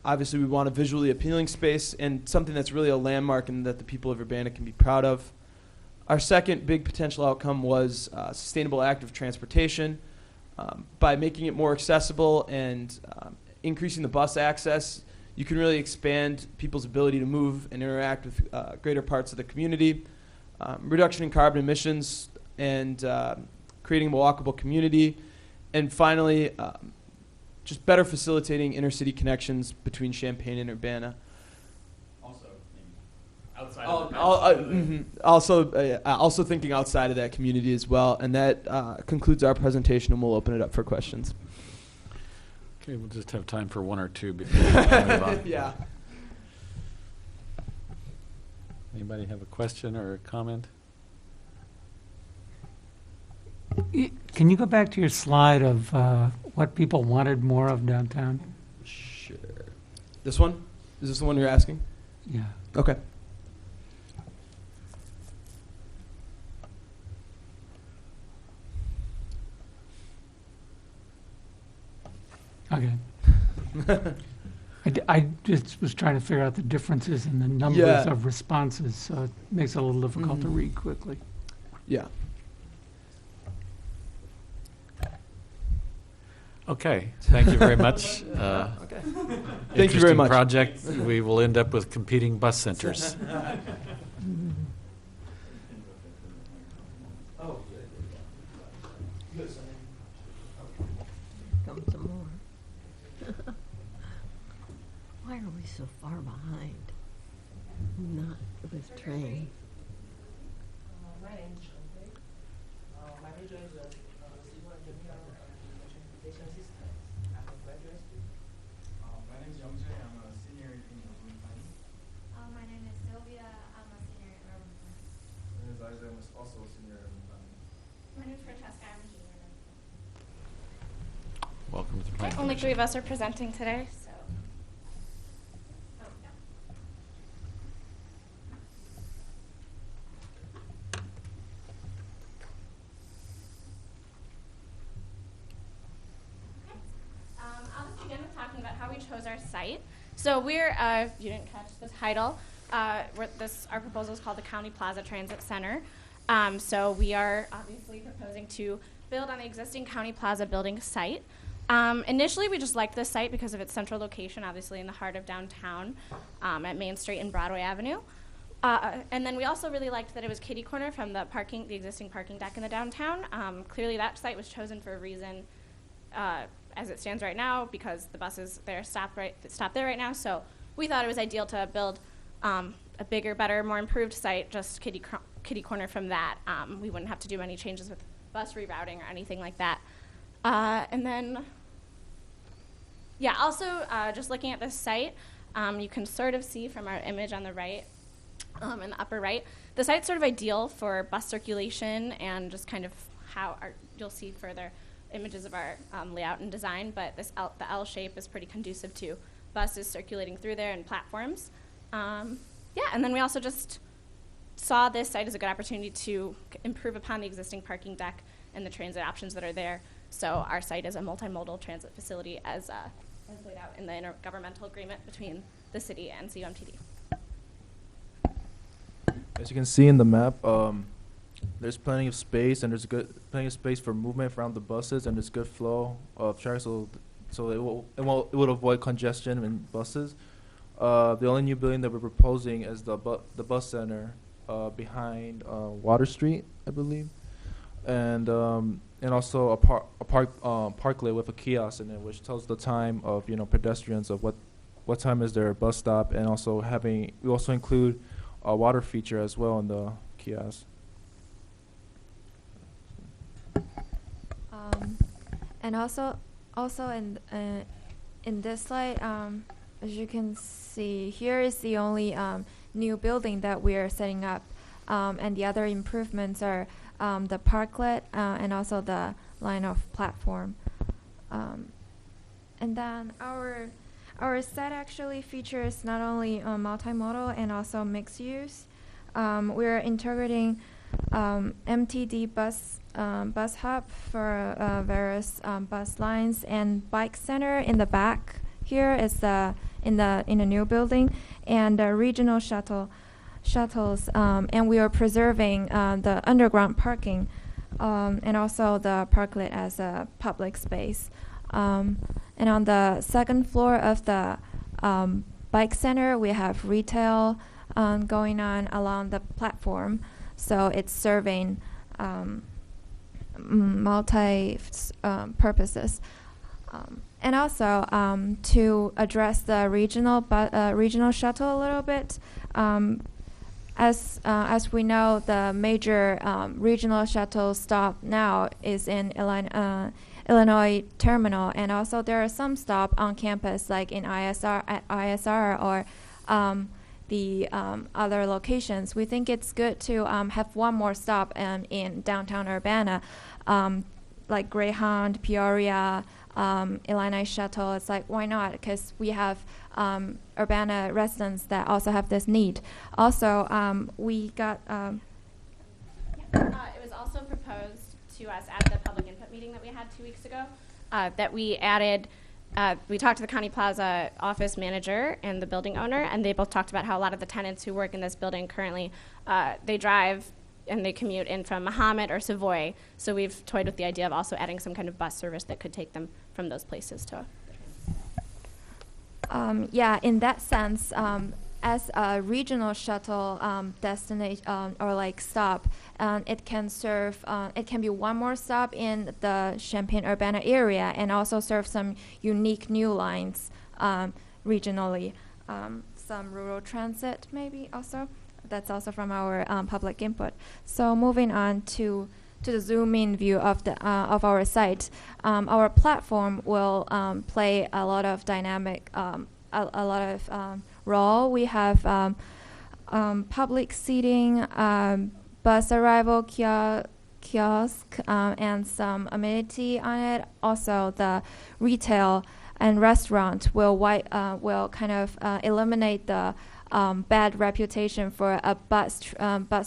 Obviously we want a visually appealing space and something that's really a landmark and that the people of Urbana can be proud of. Our second big potential outcome was sustainable active transportation. By making it more accessible and increasing the bus access, you can really expand people's ability to move and interact with greater parts of the community. Reduction in carbon emissions and creating a walkable community. And finally, just better facilitating inner-city connections between Champaign and Urbana. Also, maybe outside also thinking outside of that community as well. And that concludes our presentation, and we'll open it up for questions. Okay, we'll just have time for one or two before we move on. Yeah. Anybody have a question or a comment? Can you go back to your slide of what people wanted more of downtown? Sure. This one? Is this the one you're asking? Yeah. Okay. Okay. I just was trying to figure out the differences in the numbers Yeah. of responses, so it makes it a little difficult to read quickly. Yeah. Okay, thank you very much. Okay. Thank you very Interesting much. project. We will end up with competing bus centers. Come some more. Why are we so far behind? Not with train. My name is Shante. My major is civil engineering and information systems at the graduate school. My name is Youngjae. I'm a senior in urban planning. My name is Sylvia. I'm a senior in urban planning. My name is Isaac. I'm also a senior in urban planning. My name is Francesca. I'm a junior in urban planning. Welcome to the planning Only commission. 3 of us are presenting today, so. Oh, no. I'll just begin with talking about how we chose our site. So we're, if you didn't catch the title, our proposal is called the County Plaza Transit Center. So we are obviously proposing to build on the existing County Plaza building site. Initially, we just liked this site because of its central location, obviously in the heart of downtown at Main Street and Broadway Avenue. And then we also really liked that it was kitty corner from the existing parking deck in the downtown. Clearly, that site was chosen for a reason as it stands right now because the buses there stop there right now. So we thought it was ideal to build a bigger, better, more improved site, just kitty corner from that. We wouldn't have to do any changes with bus rerouting or anything like that. And then, yeah, also just looking at this site, you can sort of see from our image on the right, in the upper right, the site's sort of ideal for bus circulation and just kind of how you'll see further images of our layout and design, but the L shape is pretty conducive to buses circulating through there and platforms. Yeah, and then we also just saw this site as a good opportunity to improve upon the existing parking deck and the transit options that are there. So our site is a multimodal transit facility as laid out in the intergovernmental agreement between the city and CUMTD. As you can see in the map, there's plenty of space, and there's plenty of space for movement around the buses, and there's good flow of traffic, so it will avoid congestion in buses. The only new building that we're proposing is the bus center behind Water Street, I believe, and also a parklet with a kiosk in it, which tells the time of pedestrians of what time is their bus stop, and also we also include a water feature as well in the kiosk. And also in this slide, as you can see, here is the only new building that we are setting up, and the other improvements are the parklet and also the line of platform. And then our site actually features not only multimodal and also mixed use. We're integrating MTD bus hub for various bus lines, and bike center in the back here is in the new building, and regional shuttles, and we are preserving the underground parking, and also the parklet as a public space. And on the second floor of the bike center, we have retail going on along the platform. So it's serving multi-purposes. And also to address the regional shuttle a little bit, as we know, the major regional shuttle stop now is in Illinois Terminal, and also there are some stop on campus, like in ISR or the other locations. We think it's good to have one more stop in downtown Urbana, like Greyhound, Peoria, Illini Shuttle. It's like, why not? Because we have Urbana residents that also have this need. Also, we got. It was also proposed to us at the public input meeting that we had 2 weeks ago that we added. We talked to the County Plaza office manager and the building owner, and they both talked about how a lot of the tenants who work in this building currently, they drive and they commute in from Mahomet or Savoy. So we've toyed with the idea of also adding some kind of bus service that could take them from those places to. Yeah, in that sense, as a regional shuttle destination or like stop, it can serve. It can be one more stop in the Champaign-Urbana area, and also serve some unique new lines regionally. Some rural transit, maybe also. That's also from our public input. So moving on to the zoom-in view of the of our site, our platform will play a lot of dynamic, a lot of role. We have public seating, bus arrival kiosk, and some amenity on it. Also, the retail and restaurant will kind of eliminate the bad reputation for a bus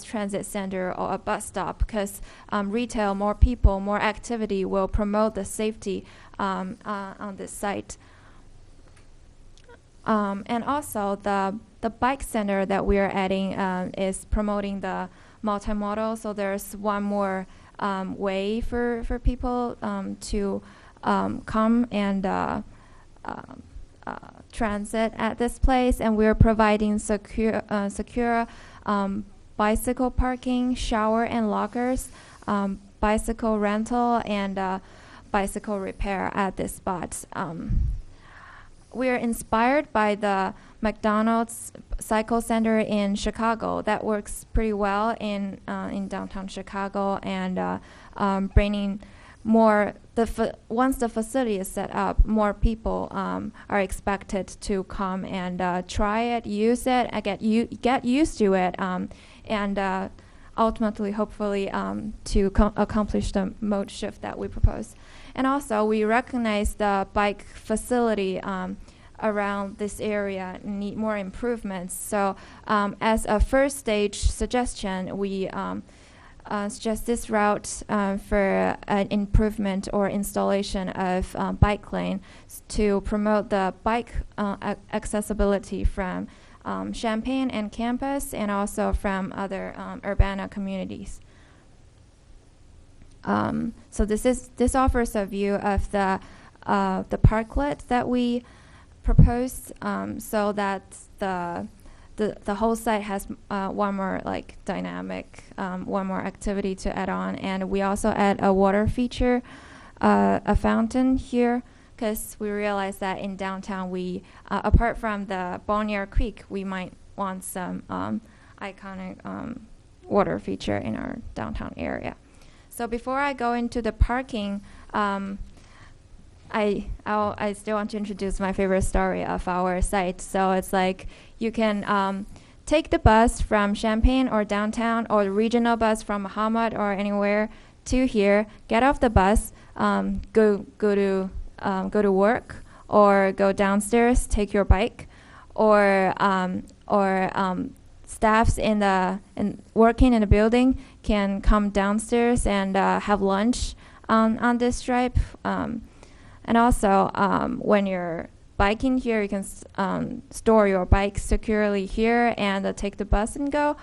transit center or a bus stop, because retail, more people, more activity will promote the safety on this site. And also the bike center that we are adding is promoting the multimodal. So there's one more way for people to come and transit at this place, and we're providing secure bicycle parking, shower and lockers, bicycle rental, and bicycle repair at this spot. We're inspired by the McDonald's Cycle Center in Chicago that works pretty well in downtown Chicago, and bringing more. Once the facility is set up, more people are expected to come and try it, use it, get used to it, and ultimately, hopefully, to accomplish the mode shift that we propose. And also, we recognize the bike facility around this area need more improvements. So, as a first stage suggestion, we suggest this route for an improvement or installation of bike lane to promote the bike accessibility from Champaign and campus, and also from other Urbana communities. So this offers a view of the parklet that we proposed, so that the whole site has one more like dynamic, one more activity to add on, and we also add a water feature, a fountain here, because we realize that in downtown we, apart from the Bonnier Creek, we might want some iconic water feature in our downtown area. So before I go into the parking, I still want to introduce my favorite story of our site. So it's like you can take the bus from Champaign or downtown, or the regional bus from Mahomet or anywhere to here. Get off the bus, go to work, or go downstairs, take your bike, or staffs working in the building can come downstairs and have lunch on this stripe. And also, when you're biking here, you can store your bike securely here and take the bus and go.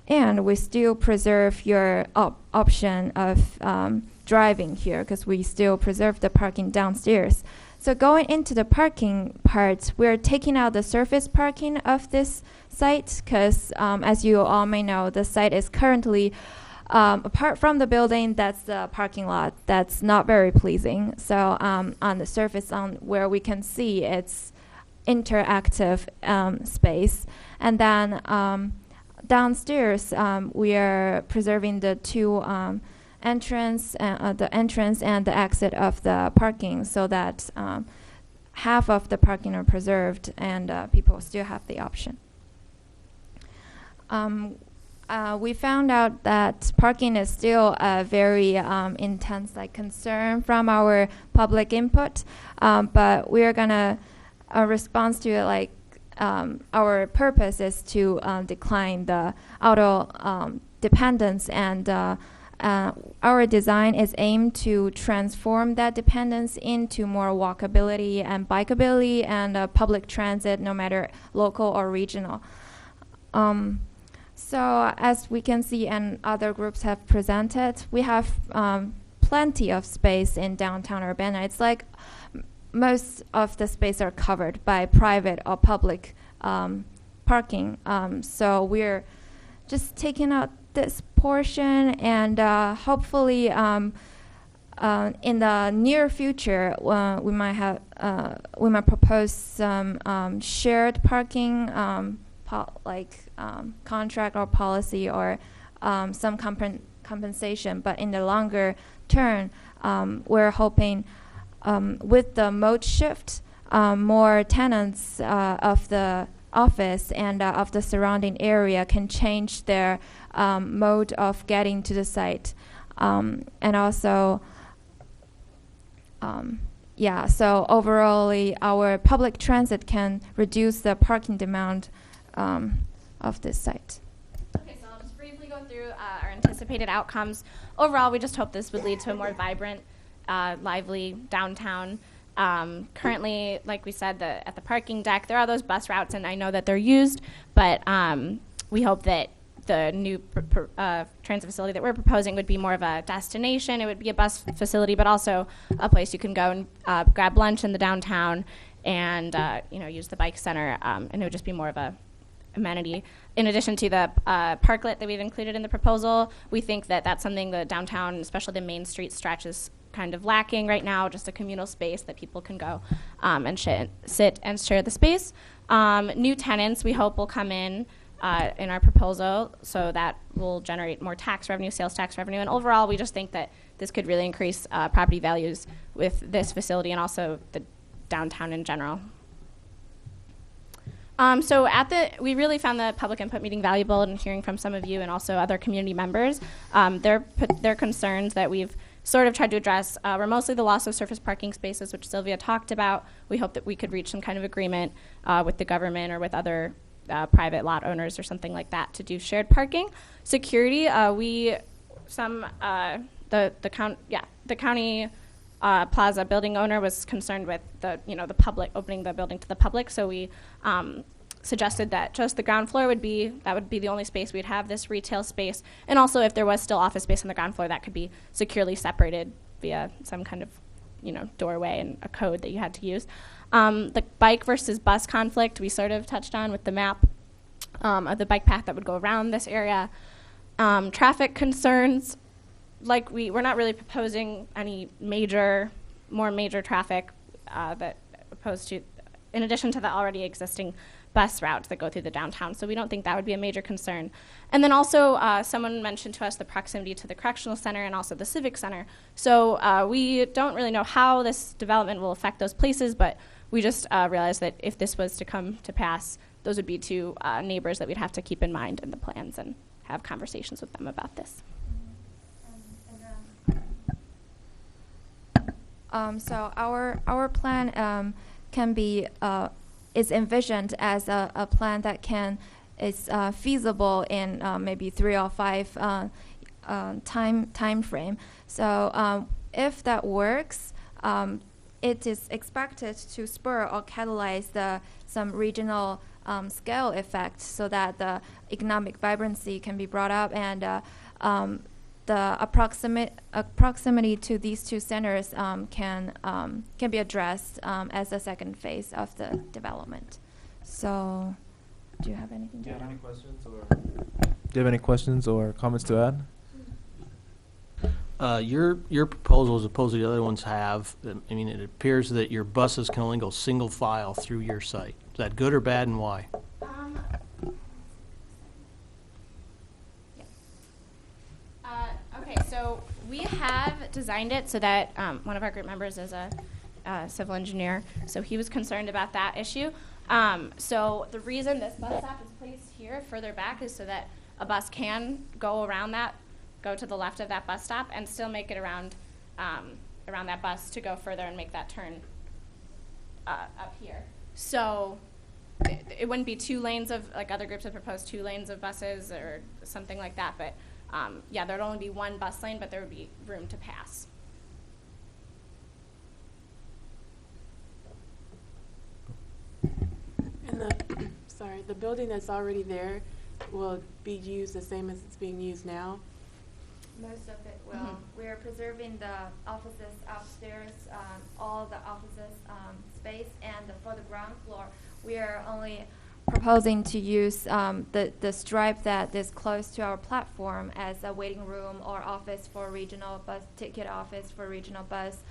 And we still preserve your option of driving here, because we still preserve the parking downstairs. So going into the parking part, we're taking out the surface parking of this site, because as you all may know, the site is currently apart from the building, that's the parking lot. That's not very pleasing. So on the surface, on where we can see, it's interactive space. And then downstairs, we are preserving the two entrance and the exit of the parking, so that half of the parking are preserved, and people still have the option. we found out that parking is still a very intense concern from our public input, but we are gonna respond to it our purpose is to decline the auto dependence, and our design is aimed to transform that dependence into more walkability and bikeability and public transit, no matter local or regional. So as we can see and other groups have presented, we have plenty of space in downtown Urbana. It's like most of the space are covered by private or public parking. So we're just taking out this portion, and hopefully in the near future we might propose some shared parking contract or policy, or some compensation. But in the longer term, we're hoping with the mode shift, more tenants of the office and of the surrounding area can change their mode of getting to the site. And also, so overall, our public transit can reduce the parking demand of this site. Okay, so I'll just briefly go through our anticipated outcomes. Overall, we just hope this would lead to a more vibrant, lively downtown. Currently, like we said, at the parking deck, there are those bus routes, and I know that they're used, but we hope that the new transit facility that we're proposing would be more of a destination. It would be a bus facility, but also a place you can go and grab lunch in the downtown and use the bike center, and it would just be more of a amenity. In addition to the parklet that we've included in the proposal, we think that that's something the downtown, especially the Main Street stretch, is kind of lacking right now, just a communal space that people can go and sit and share the space. New tenants we hope will come in our proposal, so that will generate more tax revenue, sales tax revenue, and overall we just think that this could really increase property values with this facility and also the downtown in general. So we really found the public input meeting valuable, and hearing from some of you and also other community members. Their concerns that we've sort of tried to address were mostly the loss of surface parking spaces, which Sylvia talked about. We hope that we could reach some kind of agreement with the government or with other private lot owners or something like that to do shared parking. Security, the county plaza building owner was concerned with the public opening the building to the public, so we suggested that just the ground floor would be the only space we'd have this retail space, and also if there was still office space on the ground floor, that could be securely separated via some kind of doorway and a code that you had to use. The bike versus bus conflict we sort of touched on with the map of the bike path that would go around this area. Traffic concerns, we're not really proposing any more major traffic that opposed to, in addition to the already existing bus routes that go through the downtown. So we don't think that would be a major concern. And then also someone mentioned to us the proximity to the correctional center and also the civic center. So we don't really know how this development will affect those places, but we just realized that if this was to come to pass, those would be two neighbors that we'd have to keep in mind in the plans and have conversations with them about this. So our plan can be is envisioned as a plan that is feasible in maybe 3 or 5 time frame. So if that works, it is expected to spur or catalyze some regional scale effect, so that the economic vibrancy can be brought up, and the proximity to these two centers can be addressed as a second phase of the development. So, do you have anything to add? Do you have any questions or comments to add? Your proposal, as opposed to the other ones, it appears that your buses can only go single file through your site. Is that good or bad, and why? Okay, so we have designed it so that one of our group members is a civil engineer, so he was concerned about that issue. So the reason this bus stop is placed here further back is so that a bus can go around that, go to the left of that bus stop, and still make it around around that bus to go further and make that turn up here. So it wouldn't be 2 lanes of, like other groups have proposed, 2 lanes of buses or something like that. But yeah, there'd only be 1 bus lane, but there would be room to pass. And the building that's already there will be used the same as it's being used now? Most of it will. We're preserving the offices upstairs, all the offices space, and for the ground floor, we are only proposing to use the stripe that is close to our platform as a waiting room or office for regional bus, ticket office for regional bus,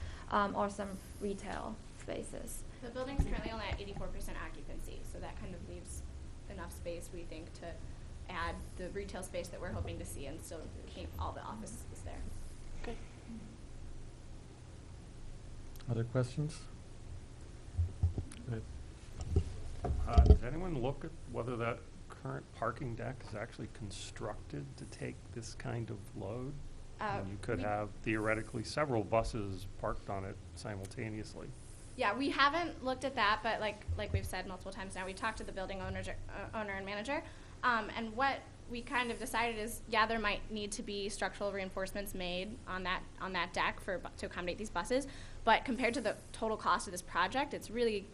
or some retail spaces. The building's currently only at 84% occupancy, so that kind of leaves enough space, we think, to add the retail space that we're hoping to see and still keep all the offices there. Okay. Other questions? Did anyone look at whether that current parking deck is actually constructed to take this kind of load? You could have theoretically several buses parked on it simultaneously. Yeah, we haven't looked at that, but like we've said multiple times now, we talked to the building owner and manager, and what we kind of decided is, yeah, there might need to be structural reinforcements made on that deck to accommodate these buses, but compared to the total cost of this project, it's really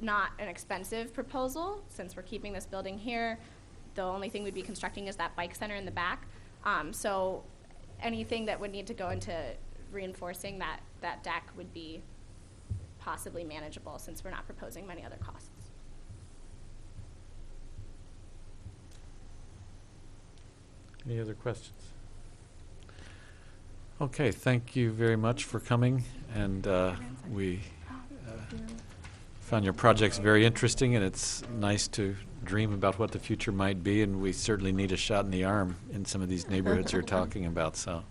not an expensive proposal. Since we're keeping this building here, the only thing we'd be constructing is that bike center in the back. So anything that would need to go into reinforcing that deck would be possibly manageable, since we're not proposing many other costs. Any other questions? Okay, thank you very much for coming, and we found your projects very interesting, and it's nice to dream about what the future might be, and we certainly need a shot in the arm in some of these neighborhoods you're talking about, so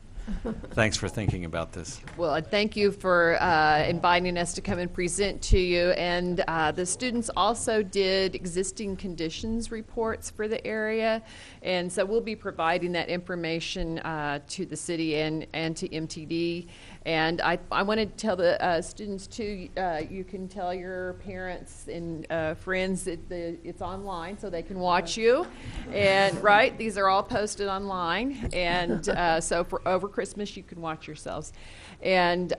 thanks for thinking about this. Well, thank you for inviting us to come and present to you. And the students also did existing conditions reports for the area. And so we'll be providing that information to the city and to MTD. And I want to tell the students, too, you can tell your parents and friends that it's online so they can watch you. And, right, these are all posted online. And so for over Christmas, you can watch yourselves. And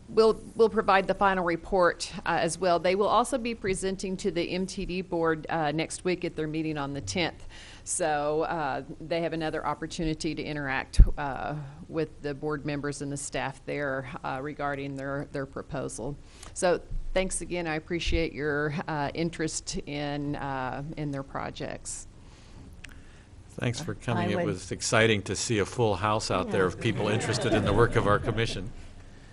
we'll provide the final report as well. They will also be presenting to the MTD board next week at their meeting on the 10th. So they have another opportunity to interact with the board members and the staff there regarding their proposal. So thanks again. I appreciate your interest in their projects. Than's for coming. It was exciting to see a full house out there of people interested in the work of our commission.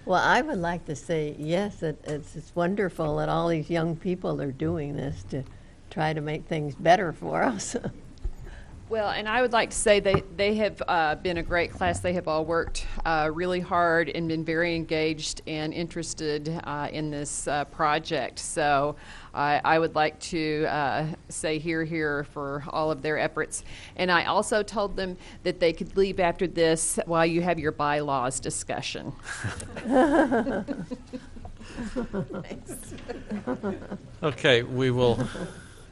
Well, I would like to say, yes, it's wonderful that all these young people are doing this to try to make things better for us. Well, and I would like to say they have been a great class. They have all worked really hard and been very engaged and interested in this project. So I would like to say hear for all of their efforts. And I also told them that they could leave after this while you have your bylaws discussion. Thanks. Okay, we will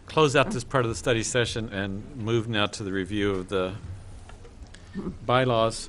close out this part of the study session and move now to the review of the bylaws.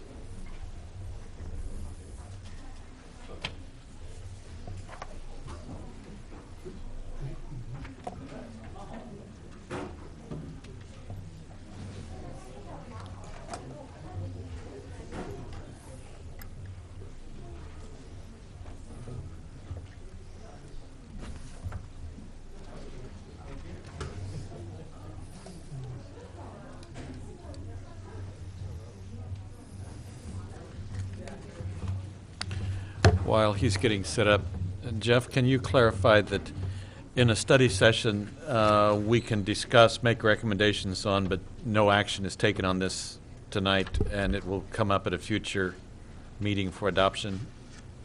While he's getting set up, Jeff, can you clarify that in a study session we can discuss, make recommendations on, but no action is taken on this tonight, and it will come up at a future meeting for adoption?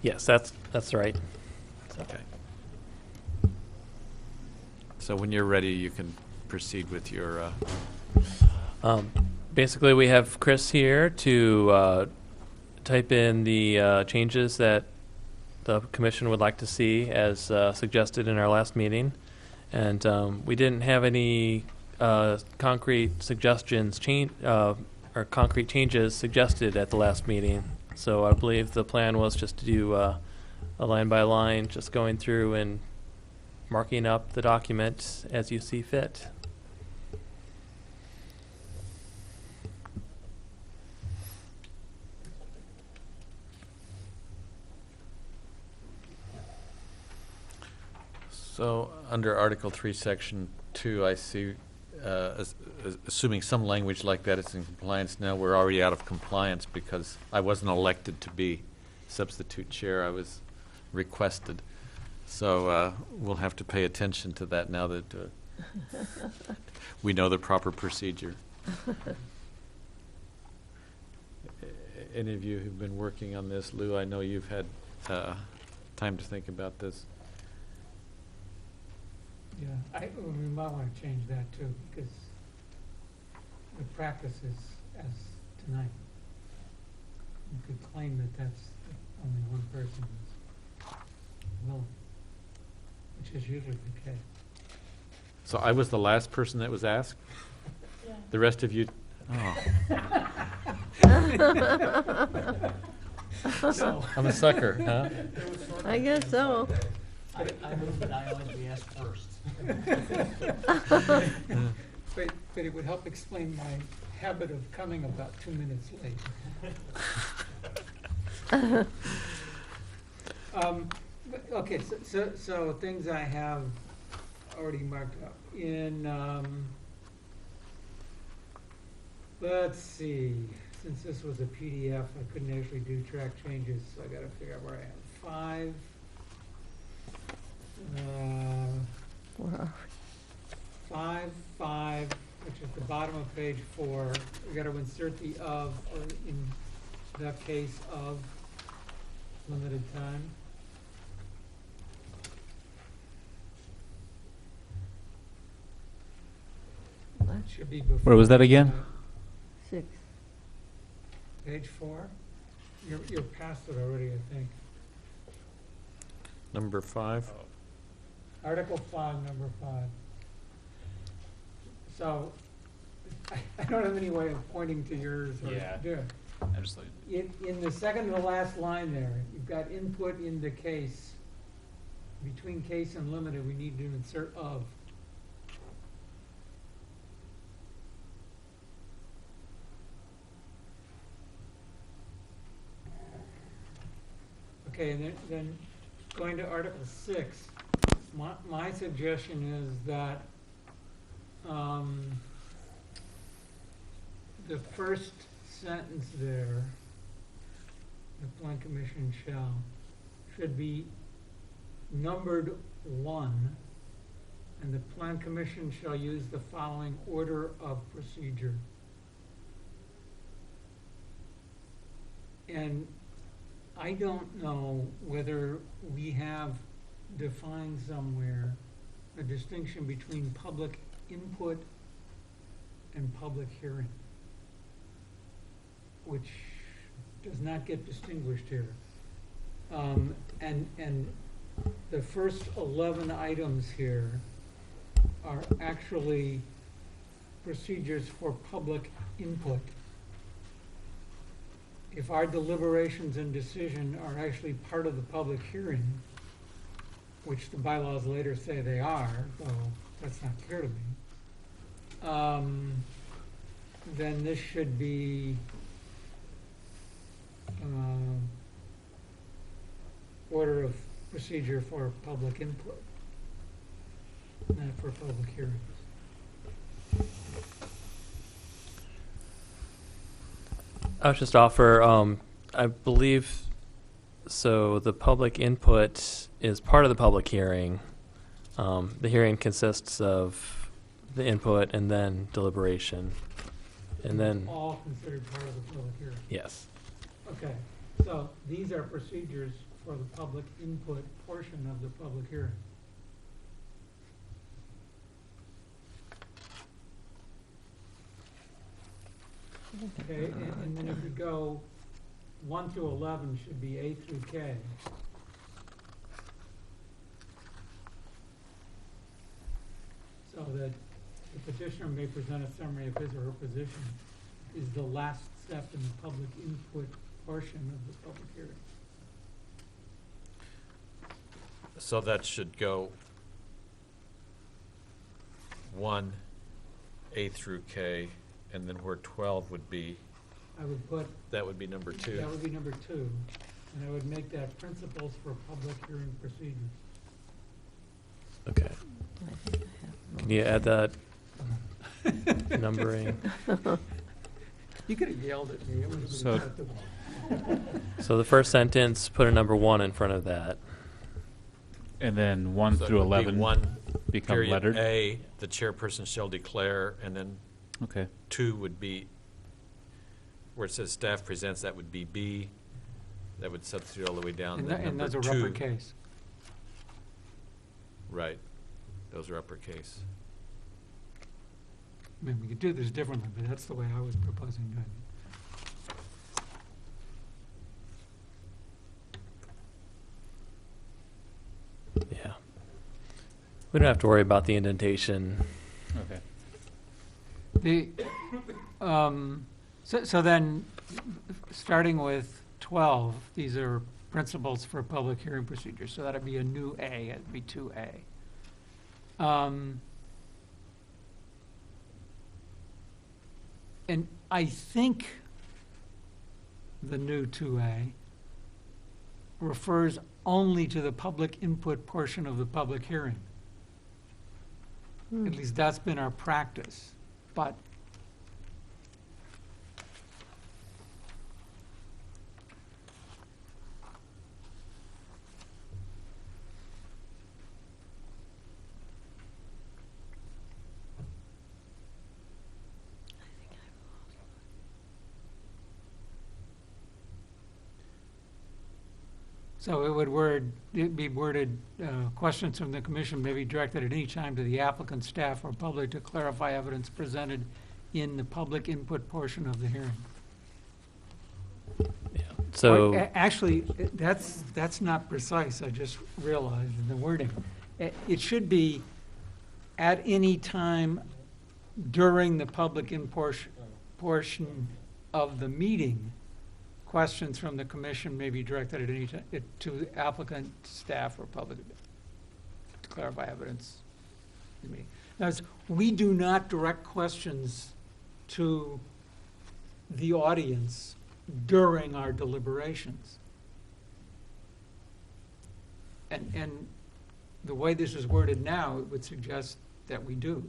Yes, that's right. Okay. So when you're ready, you can proceed with your. basically, we have Chris here to type in the changes that the commission would like to see as suggested in our last meeting. And we didn't have any concrete suggestions or concrete changes suggested at the last meeting. So I believe the plan was just to do a line by line, just going through and marking up the document as you see fit. So, under Article 3, Section 2, I see, assuming some language like that is in compliance now, we're already out of compliance because I wasn't elected to be substitute chair. I was requested. So we'll have to pay attention to that now that we know the proper procedure. Any of you who've been working on this, Lou, I know you've had time to think about this. Yeah, we might want to change that too, because the practice is as tonight. You could claim that that's only one person is willing, which is usually the case. So I was the last person that was asked? Yeah. The rest of you? No. I'm a sucker, huh? I guess so. I move that I always be asked first. But it would help explain my habit of coming about 2 minutes late. Okay, so things I have already marked up. Let's see, since this was a PDF, I couldn't actually do track changes, so I gotta figure out where I am. 5. Wow. 5, which is the bottom of page 4. We got to insert the of, or in the case of limited time. Should be before. Where was that again? 6. Page 4. You're past it already, I think. Number 5. Article 5, number 5. So, I don't have any way of pointing to yours or Yeah. do. I just In the second to the last line there, you've got input in the case. Between case and limited, we need to insert of. Okay, and then going to Article 6, my suggestion is that the first sentence there, the Plan Commission shall, should be numbered 1, and the Plan Commission shall use the following order of procedure. And I don't know whether we have defined somewhere a distinction between public input and public hearing, which does not get distinguished here. And the first 11 items here are actually procedures for public input. If our deliberations and decision are actually part of the public hearing, which the bylaws later say they are, though that's not clear to me, then this should be order of procedure for public input, not for public hearings. I would just offer, I believe, so the public input is part of the public hearing. The hearing consists of the input and then deliberation. And then, All considered part of the public hearing. yes. Okay, so these are procedures for the public input portion of the public hearing. Okay, and then if you go 1 through 11 should be A through K. So that the petitioner may present a summary of his or her position is the last step in the public input portion of the public hearing. So that should go 1, A through K, and then where 12 would be, I would put, that would be number 2. that would be number 2, and I would make that principles for public hearing procedures. Okay. Can you add that numbering? You could have yelled at me. It would have been So- acceptable. So the first sentence, put a number 1 in front of that. And then 1 So it through would be 11 1 become period lettered? A, the chairperson shall declare, and then Okay. 2 would be, where it says staff presents, that would be B. That would substitute all the way down. And Then and number those are 2 uppercase. Right. Those are uppercase. I mean, we could do this differently, but that's the way I was proposing doing it. Yeah. We don't have to worry about the indentation. Okay. So then, starting with 12, these are principles for public hearing procedures, so that'd be a new A, it'd be 2A. And I think the new 2A refers only to the public input portion of the public hearing. At least that's been our practice, but so it'd be worded, questions from the commission may be directed at any time to the applicant, staff, or public to clarify evidence presented in the public input portion of the hearing. So Actually, that's not precise, I just realized in the wording. It should be at any time during the public portion of the meeting. Questions from the commission may be directed at any time to applicant, staff, or public to clarify evidence. in the meeting. Now, we do not direct questions to the audience during our deliberations. And the way this is worded now, it would suggest that we do.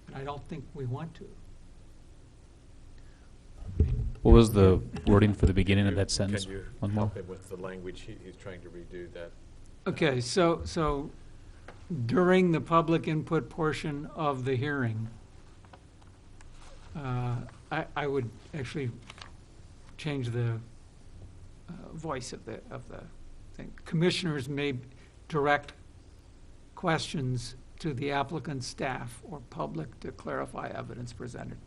And I don't think we want to. What was the wording for the beginning of that sentence? Can you One more. help him with the language? He's trying to redo that. Okay, so during the public input portion of the hearing, I would actually change the voice of the thing. Commissioners may direct questions to the applicant, staff, or public to clarify evidence presented.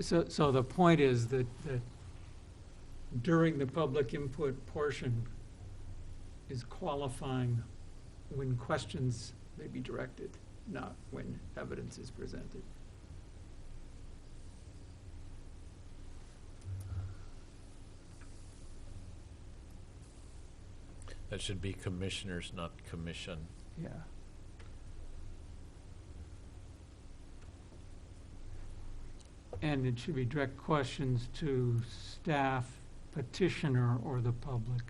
So the point is that during the public input portion is qualifying when questions may be directed, not when evidence is presented. That should be commissioners, not commission. Yeah. And it should be direct questions to staff, petitioner, or the public,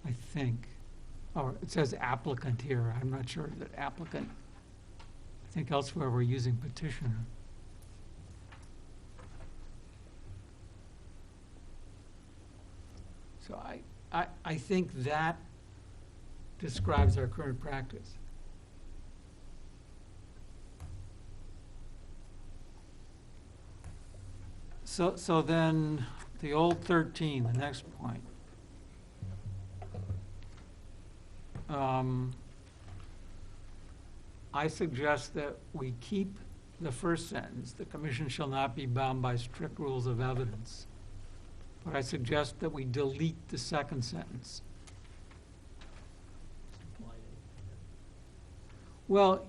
I think. Or it says applicant here. I'm not sure that applicant. I think elsewhere we're using petitioner. So I think that describes our current practice. So then, the old 13, the next point. I suggest that we keep the first sentence, "The commission shall not be bound by strict rules of evidence." But I suggest that we delete the second sentence. Well,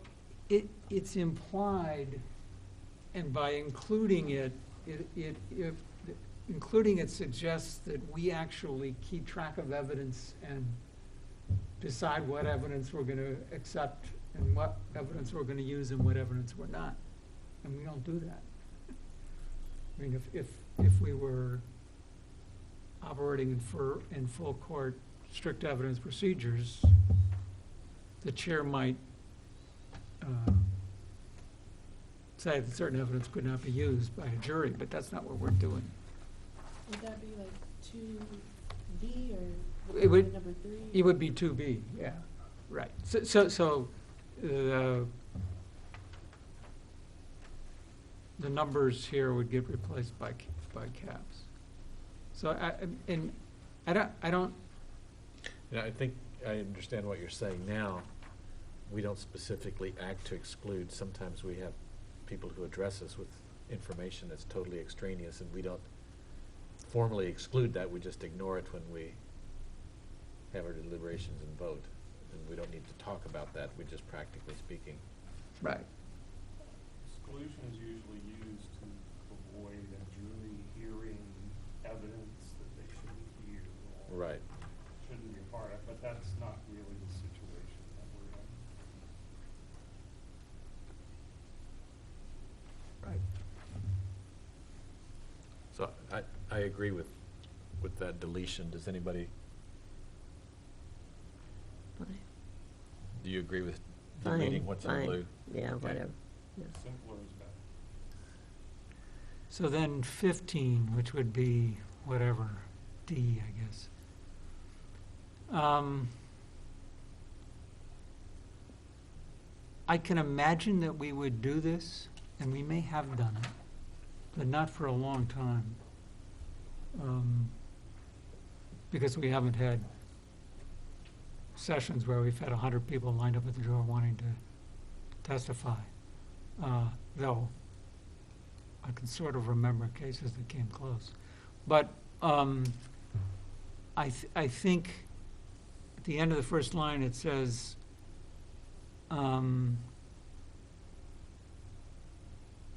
it's implied, and by including it, including it suggests that we actually keep track of evidence and decide what evidence we're going to accept and what evidence we're going to use and what evidence we're not. And we don't do that. I mean, if we were operating in full court strict evidence procedures, the chair might say that certain evidence could not be used by a jury, but that's not what we're doing. Would that be like 2B or It would, number 3? it would be 2B, yeah, right. So the numbers here would get replaced by caps. So I don't. Yeah, I think I understand what you're saying now. We don't specifically act to exclude. Sometimes we have people who address us with information that's totally extraneous, and we don't formally exclude that. We just ignore it when we have our deliberations and vote. And we don't need to talk about that. We just practically speaking. Right. Exclusion is usually used to avoid a jury hearing evidence that they shouldn't hear. Or Right. shouldn't be a part of, but that's not really the situation that we're in. Right. So I agree with that deletion. Does anybody, Fine. do you agree with Fine, deleting what's in fine. blue? Yeah, Okay. whatever. Yeah. Simpler is better. So then 15, which would be whatever, D, I guess. I can imagine that we would do this, and we may have done it, but not for a long time. Because we haven't had sessions where we've had 100 people lined up at the door wanting to testify. Though I can sort of remember cases that came close. But I think at the end of the first line it says,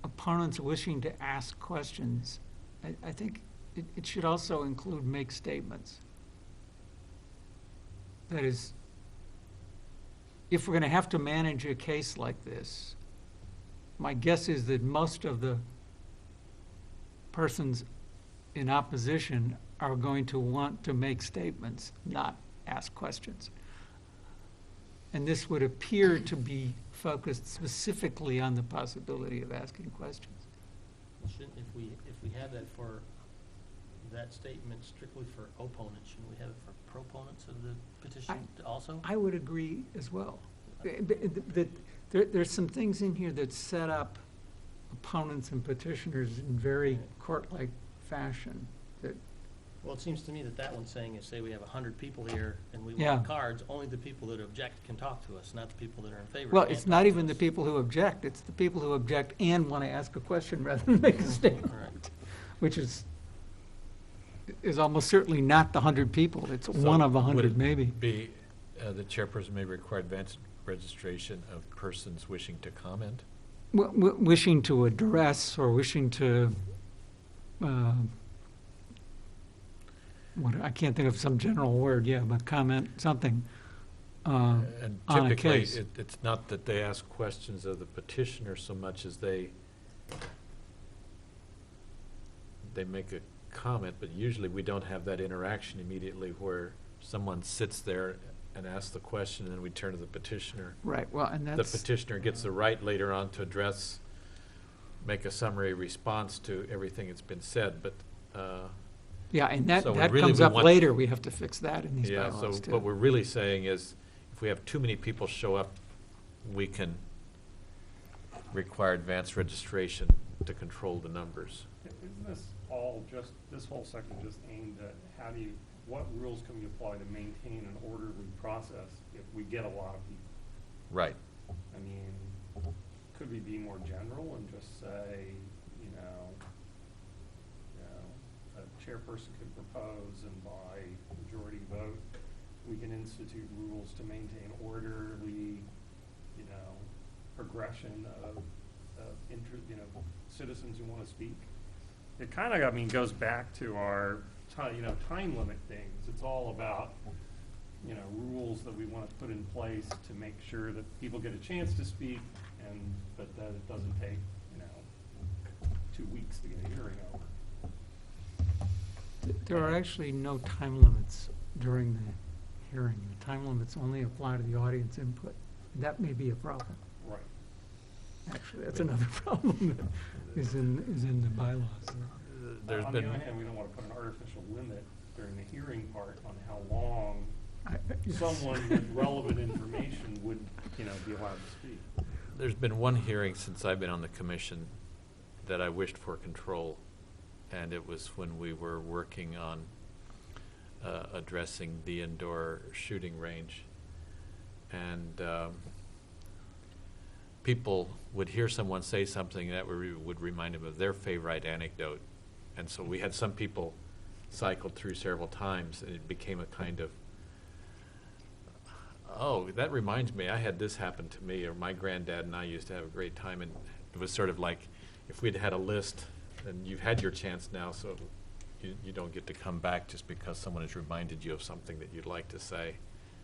opponents wishing to ask questions. I think it should also include make statements. That is, if we're going to have to manage a case like this, my guess is that most of the persons in opposition are going to want to make statements, not ask questions. And this would appear to be focused specifically on the possibility of asking questions. Shouldn't, if we have that for that statement strictly for opponents, shouldn't we have it for proponents of the petition also? I would agree as well. There's some things in here that set up opponents and petitioners in very court-like fashion. Well, it seems to me that one's saying is, say we have 100 people here and we Yeah. want cards, only the people that object can talk to us, not the people that are in favor. Well, can't it's talk not to even us. the people who object, it's the people who object and want to ask a question rather than make a statement, Right. which is almost certainly not the 100 people. It's one of 100 maybe. Be, the chairperson may require advance registration of persons wishing to comment? Wishing to address or wishing to, I can't think of some general word, yeah, but comment, something And on a typically, case. it's not that they ask questions of the petitioner so much as they make a comment, but usually we don't have that interaction immediately where someone sits there and asks the question, and then we turn to the petitioner. Right, well, and The that's, petitioner gets the right later on to address, make a summary response to everything that's been said, but, yeah, and that so we that really comes would up want- later. We have to fix that in these yeah, bylaws so too. what we're really saying is, if we have too many people show up, we can require advance registration to control the numbers. Isn't this all just, this whole section just aimed at what rules can we apply to maintain an orderly process if we get a lot of people? Right. I mean, could we be more general and just say, a chairperson could propose, and by majority vote, we can institute rules to maintain orderly, progression of citizens who want to speak. It kind of, goes back to our, time limit things. It's all about, rules that we want to put in place to make sure that people get a chance to speak, but that it doesn't take, 2 weeks to get a hearing over. There are actually no time limits during the hearing. The time limits only apply to the audience input. That may be a problem. Right. Actually, that's another problem that is in the bylaws. There's On been the other hand, we don't want to put an artificial limit during the hearing part on how long someone with relevant information would, be allowed to speak. There's been one hearing since I've been on the commission that I wished for control, and it was when we were working on addressing the indoor shooting range. And people would hear someone say something that would remind them of their favorite anecdote. And so we had some people cycled through several times, and it became a kind of, oh, that reminds me, I had this happen to me, or my granddad and I used to have a great time. And it was sort of like if we'd had a list, and you've had your chance now, so you don't get to come back just because someone has reminded you of something that you'd like to say.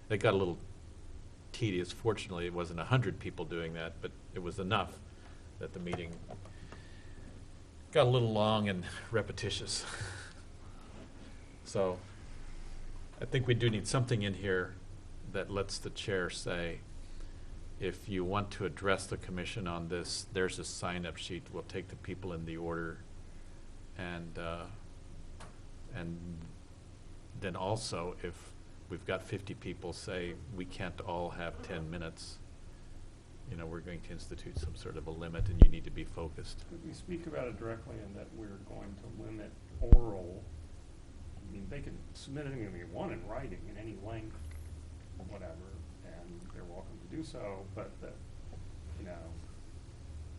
It got a little tedious. Fortunately, it wasn't 100 people doing that, but it was enough that the meeting got a little long and repetitious. So I think we do need something in here that lets the chair say, if you want to address the commission on this, there's a sign-up sheet. We'll take the people in the order, and then also, if we've got 50 people say we can't all have 10 minutes, we're going to institute some sort of a limit, and you need to be focused. Could we speak about it directly in that we're going to limit oral? They can submit anything they want in writing in any length, whatever, and they're welcome to do so, but that,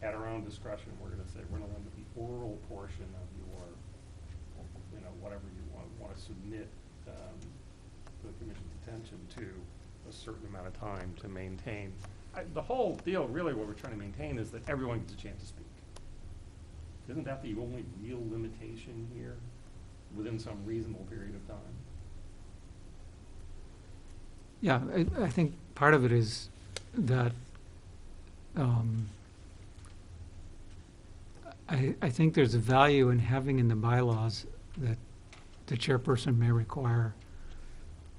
at our own discretion, we're going to say we're going to limit the oral portion of your, whatever you want to submit to the commission's attention to a certain amount of time to maintain. The whole deal, really, what we're trying to maintain is that everyone gets a chance to speak. Isn't that the only real limitation here, within some reasonable period of time? Yeah, I think part of it is that I think there's a value in having in the bylaws that the chairperson may require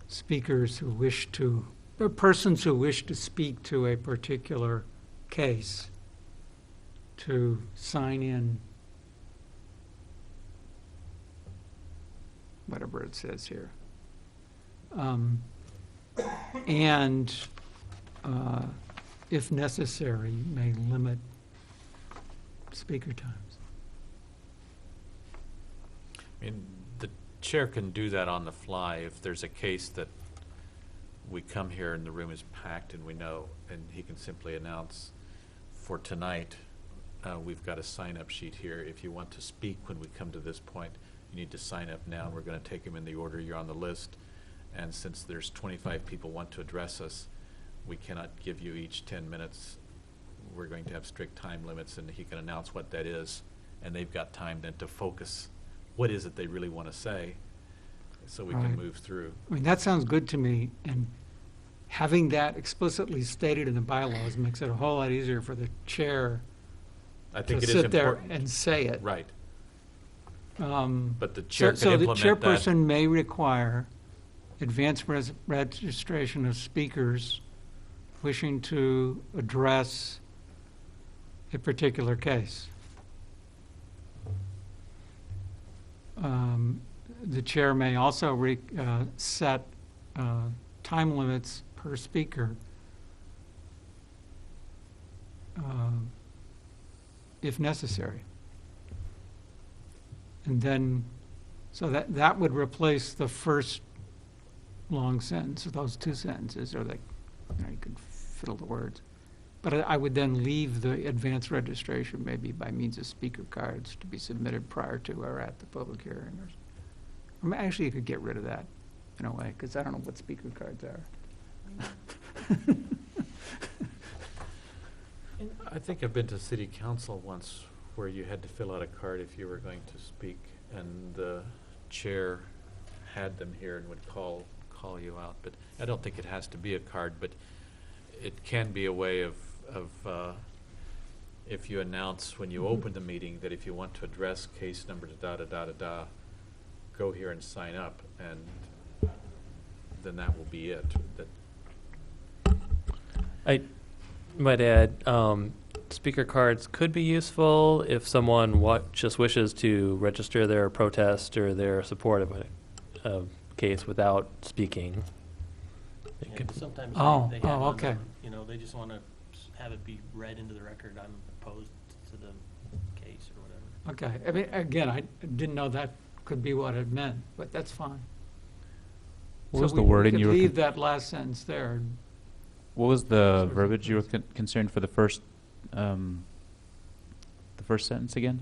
speakers who wish to, or persons who wish to speak to a particular case to sign in whatever it says here. And if necessary, may limit speaker times. I mean, the chair can do that on the fly. If there's a case that we come here and the room is packed and we know, and he can simply announce, for tonight, we've got a sign-up sheet here. If you want to speak when we come to this point, you need to sign up now. We're going to take them in the order you're on the list. And since there's 25 people want to address us, we cannot give you each 10 minutes. We're going to have strict time limits, and he can announce what that is, and they've got time then to focus what is it they really want to say, so we can Right. move through. I mean, that sounds good to me, and having that explicitly stated in the bylaws makes it a whole lot easier for the chair I think to it is sit there important. and say it. Right. Um, But the chair so can the implement that. chairperson may require advanced registration of speakers wishing to address a particular case. The chair may also set time limits per speaker if necessary. And then, so that would replace the first long sentence, those two sentences, or you could fiddle the words. But I would then leave the advance registration maybe by means of speaker cards to be submitted prior to or at the public hearing. I mean, actually, you could get rid of that in a way, because I don't know what speaker cards are. I think I've been to city council once where you had to fill out a card if you were going to speak, and the chair had them here and would call you out. But I don't think it has to be a card, but it can be a way of if you announce when you open the meeting that if you want to address case number da-da-da-da-da, go here and sign up, and then that will be it. That I might add, speaker cards could be useful if someone just wishes to register their protest or their support of a case without speaking. It could- Sometimes Oh, they have on okay. them, you know, they just want to have it be read into the record, I'm opposed to the case or whatever. Okay, I mean, again, I didn't know that could be what it meant, but that's fine. What So was the we wording could you were leave that last sentence there. What was the verbiage you were concerned for the first sentence again?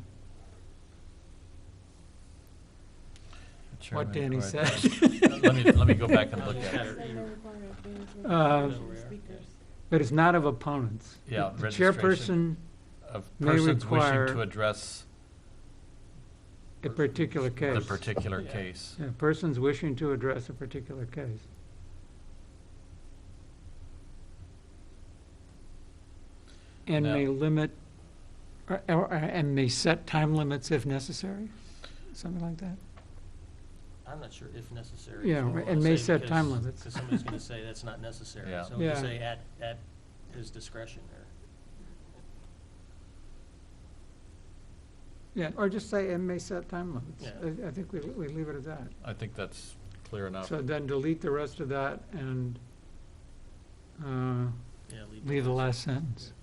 What Danny said. let me go back and look at it. But it's not of opponents. Yeah, The registration chairperson of may persons wishing require to address a particular case. the particular case. Yeah, persons wishing to address a particular case. And Now- may limit, and may set time limits if necessary, something like that. I'm not sure if necessary. Yeah, is what I right, wanna and may say, set because- time limits. Because somebody's going to say that's not necessary. Yeah. So we Yeah. can say at his discretion there. Yeah, or just say, and may set time limits. Yeah. I think we leave it at that. I think that's clear enough. So then delete the rest of that and Yeah, leave the last sentence.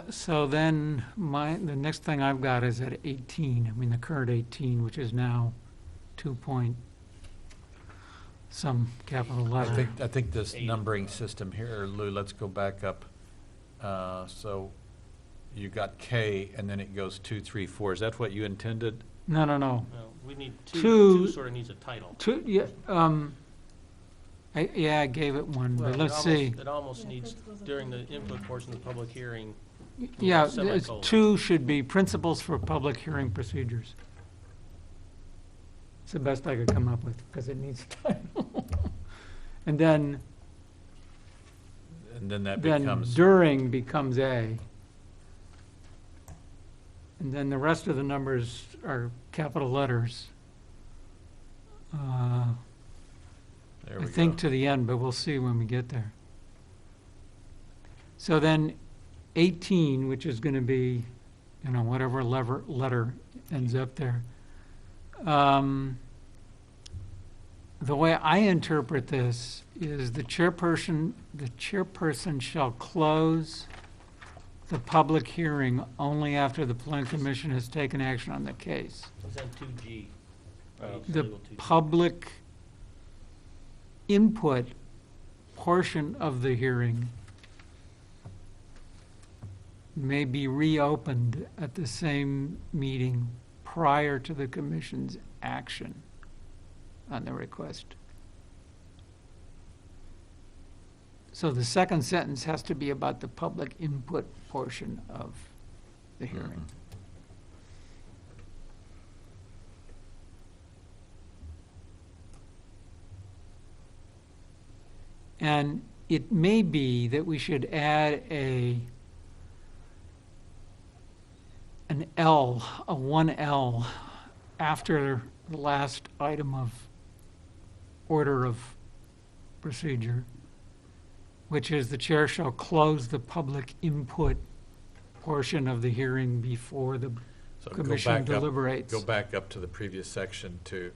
So then the next thing I've got is at 18, I mean, the current 18, which is now 2 point some capital letter. I think this numbering system here, Lou, let's go back up. So you got K, and then it goes 2, 3, 4. Is that what you intended? No. No, we need two. Two- Two sort of needs a title. I gave it one, Well, but let's see. It almost needs, during the input portion of the public hearing. Yeah, semicolon. 2 should be principles for public hearing procedures. It's the best I could come up with, because it needs a title. And then that becomes. during becomes A. And then the rest of the numbers are capital letters. There I we think go. to the end, but we'll see when we get there. So then 18, which is going to be, whatever letter ends up there. The way I interpret this is the chairperson shall close the public hearing only after the plan commission has taken action on the case. Is that 2G? The public input portion of the hearing may be reopened at the same meeting prior to the commission's action on the request. So the second sentence has to be about the public input portion of the hearing. And it may be that we should add an L, a 1L, after the last item of order of procedure, which is the chair shall close the public input portion of the hearing before the So commission deliberates. Go back up to the previous section to,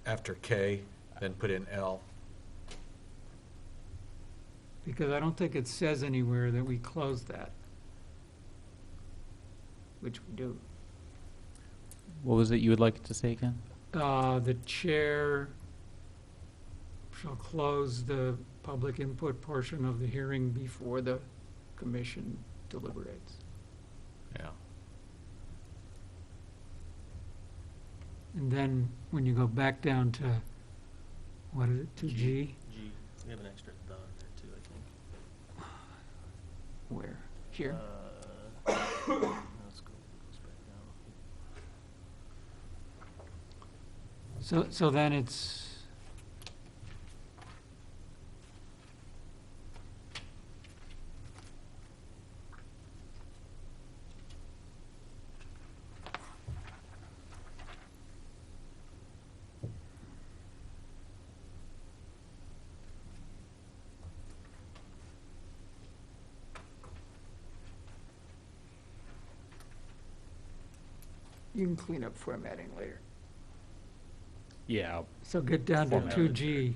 after K, then put in L. Because I don't think it says anywhere that we close that. which we do. What was it you would like to say again? The chair shall close the public input portion of the hearing before the commission deliberates. Yeah. And then when you go back down to, what is it, to G? G, we have an extra dot there too, I think. Where? Here? Let's go back down. So then it's, you can clean up formatting later. Yeah. So get down to Format. 2G.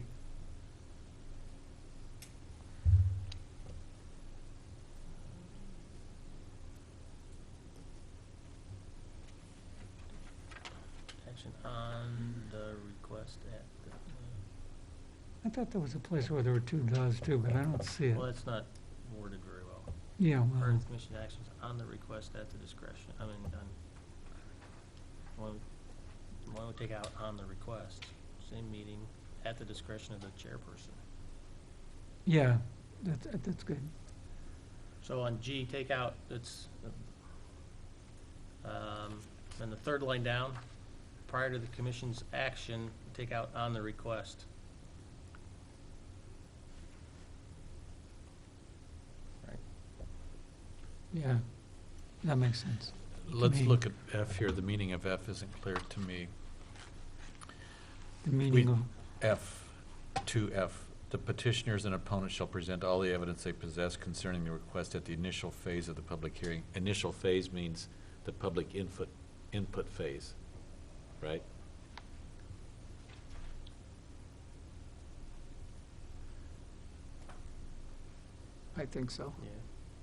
Action on the request at the, I thought there was a place where there were two does too, but I don't see it. well, that's not worded very well. Yeah, Or well, commission actions on the request at the discretion, I mean, why don't we take out on the request, same meeting, at the discretion of the chairperson. yeah, that's good. So on G, take out, it's, and the third line down, prior to the commission's action, take out on the request. Yeah, that makes sense. Let's me. look at F here. The meaning of F isn't clear to me. The meaning of, F, 2F, the petitioners and opponents shall present all the evidence they possess concerning the request at the initial phase of the public hearing. Initial phase means the public input phase, right? I think so. Yeah,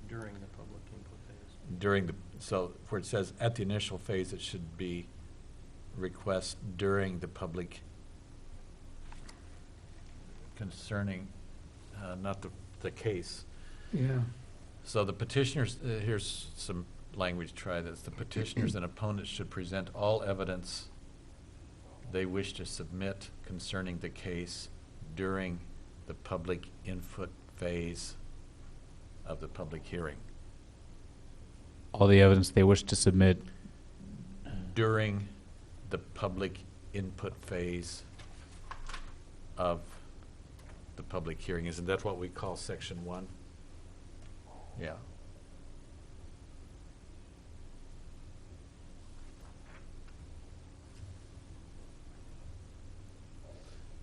during the public input phase. During the, so where it says at the initial phase, it should be request during the public concerning, not the case. Yeah. So the petitioners, here's some language, try this. The petitioners and opponents should present all evidence they wish to submit concerning the case during the public input phase of the public hearing. All the evidence they wish to submit. During the public input phase of the public hearing. Isn't that what we call section 1? Yeah.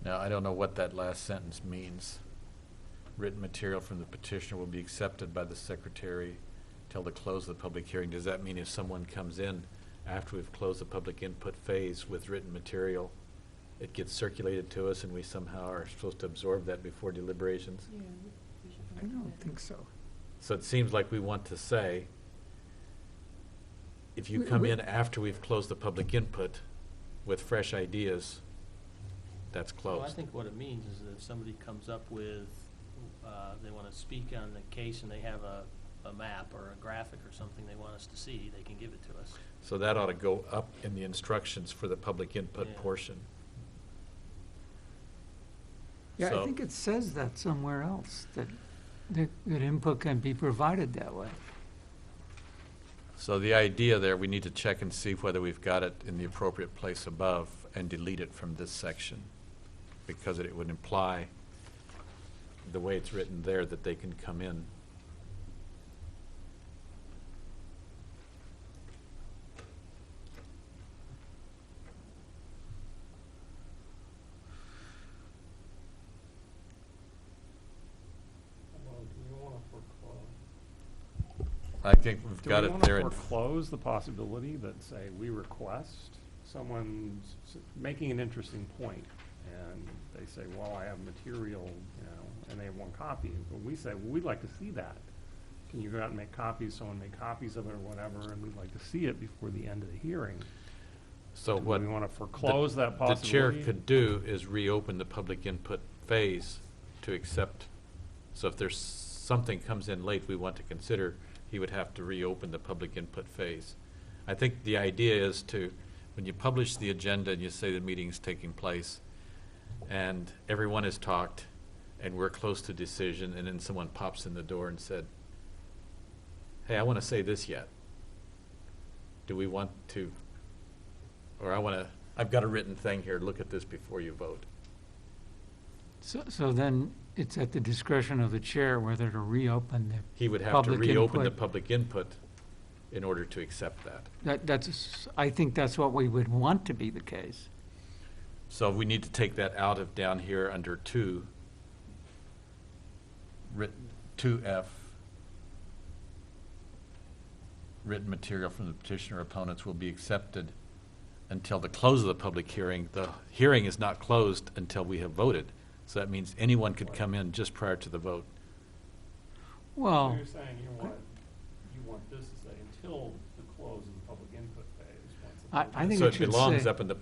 Now, I don't know what that last sentence means. Written material from the petitioner will be accepted by the secretary till the close of the public hearing. Does that mean if someone comes in after we've closed the public input phase with written material, it gets circulated to us and we somehow are supposed to absorb that before deliberations? I don't think so. So it seems like we want to say, if you come in after we've closed the public input with fresh ideas, that's Well, I closed. think what it means is that if somebody comes up with, they want to speak on the case and they have a map or a graphic or something they want us to see, they can give it to us. So that ought to go up in the instructions for the public input Yeah. portion. Yeah, I So- think it says that somewhere else, that input can be provided that way. So the idea there, we need to check and see whether we've got it in the appropriate place above and delete it from this section, because it would imply, the way it's written there, that they can come in. Well, do we want to foreclose? I think we've got it there. Do we in- want to foreclose the possibility that, say, we request someone's making an interesting point, and they say, well, I have material, and they have one copy, but we say, well, we'd like to see that. can you go out and make copies, someone make copies of it or whatever, and we'd like to see it before the end of the hearing. So Do what? we want to foreclose that The chair possibility? could do is reopen the public input phase to accept. So if there's something comes in late we want to consider, he would have to reopen the public input phase. I think the idea is to, when you publish the agenda and you say the meeting's taking place, and everyone has talked, and we're close to decision, and then someone pops in the door and said, hey, I want to say this yet. Do we want to, or I've got a written thing here, look at this before you vote. So then it's at the discretion of the chair whether to reopen the He would have to public reopen the input. public input in order to accept that. I think that's what we would want to be the case. So we need to take that out of down here under 2F. Written material from the petitioner opponents will be accepted until the close of the public hearing. The hearing is not closed until we have voted. So that means anyone could come in just prior to the vote. Well, So you're saying you want this to say until the close of the public input phase. once the I public- think So it it should belongs say- up in the,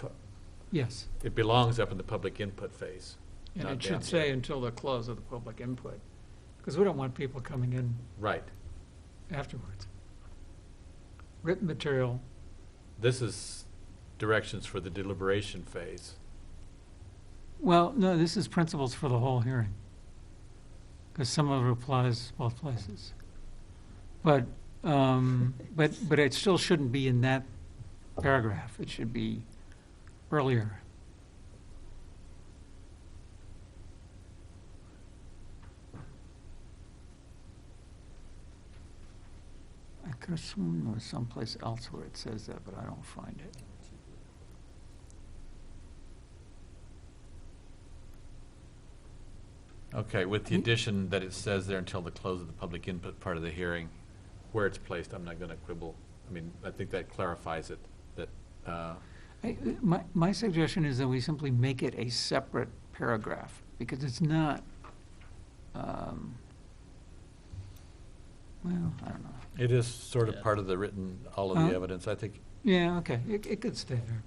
Yes. it belongs up in the public input phase. And not it down should say here. until the close of the public input, because we don't want people coming in Right. afterwards. Written material, This is directions for the deliberation phase. well, no, this is principles for the whole hearing, because some of it applies both places. But it still shouldn't be in that paragraph. It should be earlier. I could have sworn there was someplace else where it says that, but I don't find it. Okay, with the addition that it says there until the close of the public input part of the hearing, where it's placed, I'm not going to quibble. I mean, I think that clarifies it, that, My suggestion is that we simply make it a separate paragraph, because it's not, well, I don't know. it is sort of part of the written, all of the Huh? evidence, I think. Yeah, okay, it could stay there.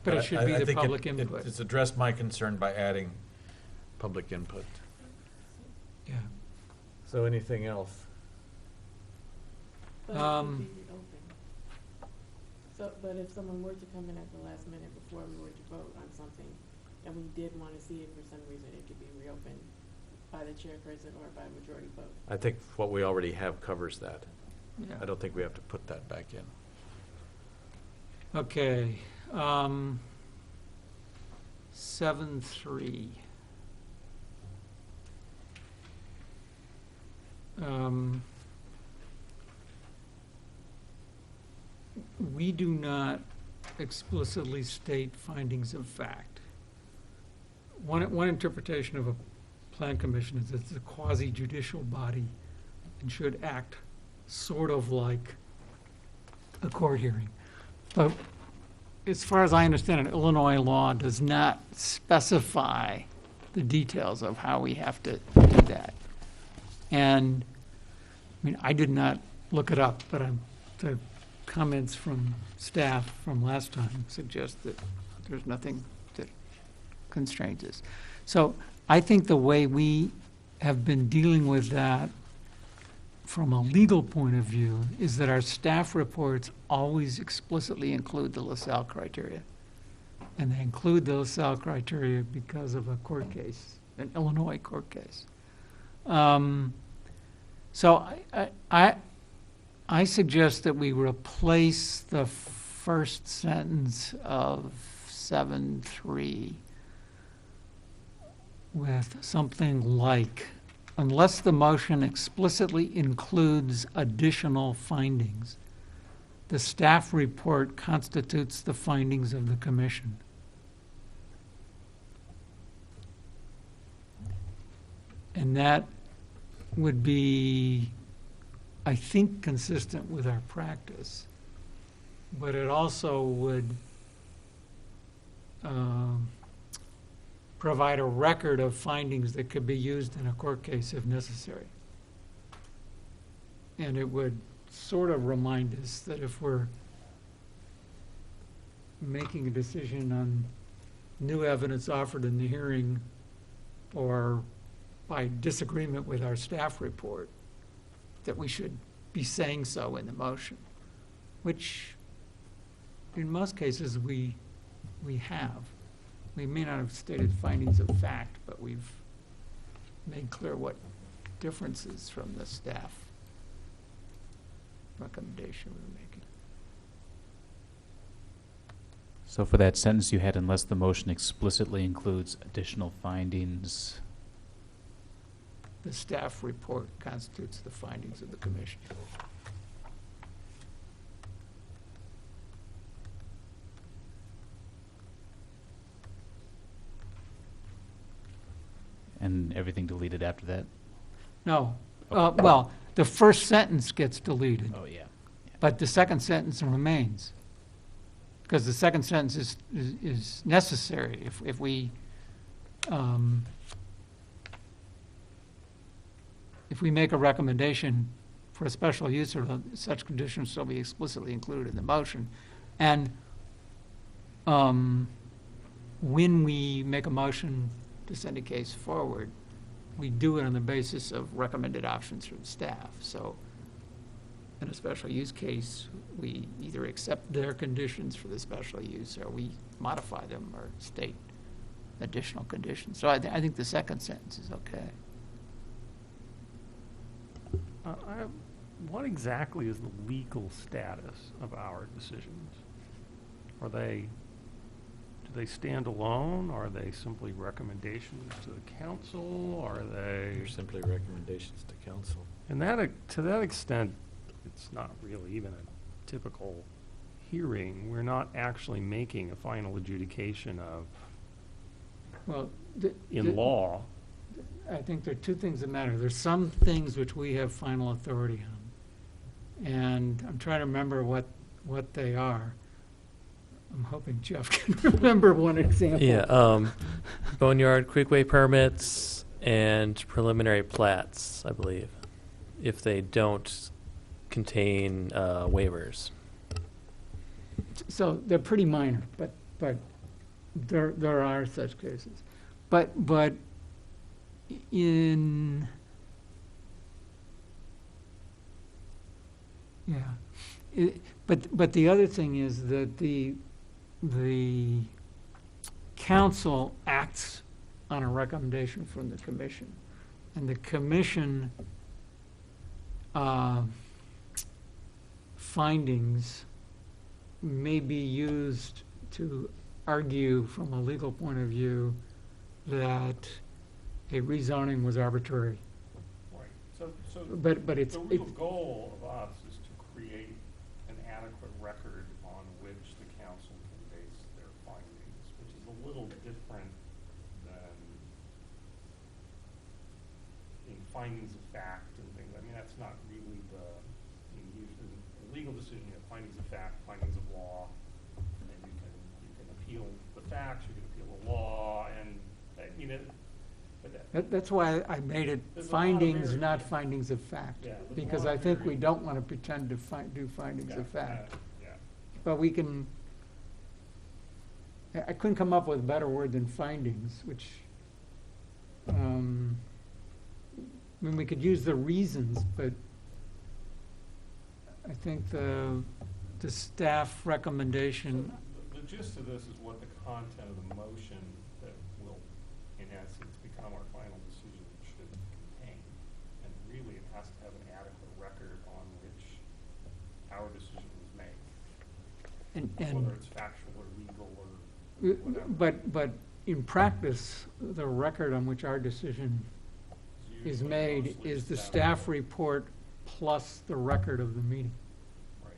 But it should be I the think public it- input. It's addressed my concern by adding public input. Yeah. So anything else? But it should Um, be reopened. So, but if someone were to come in at the last minute before we were to vote on something, and we did want to see it for some reason, it could be reopened by the chairperson or by majority vote. I think what we already have covers that. Yeah. I don't think we have to put that back in. Okay, 7.3. We do not explicitly state findings of fact. One interpretation of a plan commission is it's a quasi-judicial body and should act sort of like a court hearing. But as far as I understand it, Illinois law does not specify the details of how we have to do that. And, I mean, I did not look it up, but the comments from staff from last time suggest that there's nothing that constrains us. So I think the way we have been dealing with that from a legal point of view is that our staff reports always explicitly include the LaSalle criteria. And they include the LaSalle criteria because of a court case, an Illinois court case. So I suggest that we replace the first sentence of 7.3 with something like, unless the motion explicitly includes additional findings, the staff report constitutes the findings of the commission. And that would be, I think, consistent with our practice. But it also would provide a record of findings that could be used in a court case if necessary. And it would sort of remind us that if we're making a decision on new evidence offered in the hearing or by disagreement with our staff report, that we should be saying so in the motion, which in most cases we have. We may not have stated findings of fact, but we've made clear what differences from the staff recommendation we're making. So for that sentence you had, unless the motion explicitly includes additional findings, The staff report constitutes the findings of the commission. and everything deleted after that? No, well, the first sentence gets deleted. Oh, yeah. But the second sentence remains. Because the second sentence is necessary if we make a recommendation for a special use, or such conditions shall be explicitly included in the motion. And when we make a motion to send a case forward, we do it on the basis of recommended options from staff. So in a special use case, we either accept their conditions for the special use, or we modify them or state additional conditions. So I think the second sentence is okay. What exactly is the legal status of our decisions? Do they stand alone? Are they simply recommendations to the council? Are they? They're simply recommendations to council. And to that extent, it's not really even a typical hearing. We're not actually making a final adjudication of, Well, in law. I think there are two things that matter. There's some things which we have final authority on. And I'm trying to remember what they are. I'm hoping Jeff can remember one example. Yeah, Boneyard Creekway permits and preliminary plats, I believe, if they don't contain waivers. So they're pretty minor, but there are such cases. But in, yeah, but the other thing is that the council acts on a recommendation from the commission, and the commission findings may be used to argue from a legal point of view that a rezoning was arbitrary. Right. So But it's the real goal of us is to create an adequate record on which the council can base their findings, which is a little different than in findings of fact and things. I mean, that's not really usually the legal decision. You have findings of fact, findings of law, and then you can appeal the facts, you can appeal the law, and That's why I made it There's a lot of findings, area. not findings of fact. Yeah, there's a Because lot I of think we area. don't want to pretend to do findings of fact. yeah. But we can, I couldn't come up with a better word than findings, which, I mean, we could use the reasons, but I think the staff recommendation, The gist of this is what the content of the motion that will, in essence, become our final decision should contain. And really, it has to have an adequate record on which our decision was made. and Whether it's factual or legal or whatever. but in practice, the record on which our decision is Usually made mostly is the staff staff report plus the record of the meeting. Right.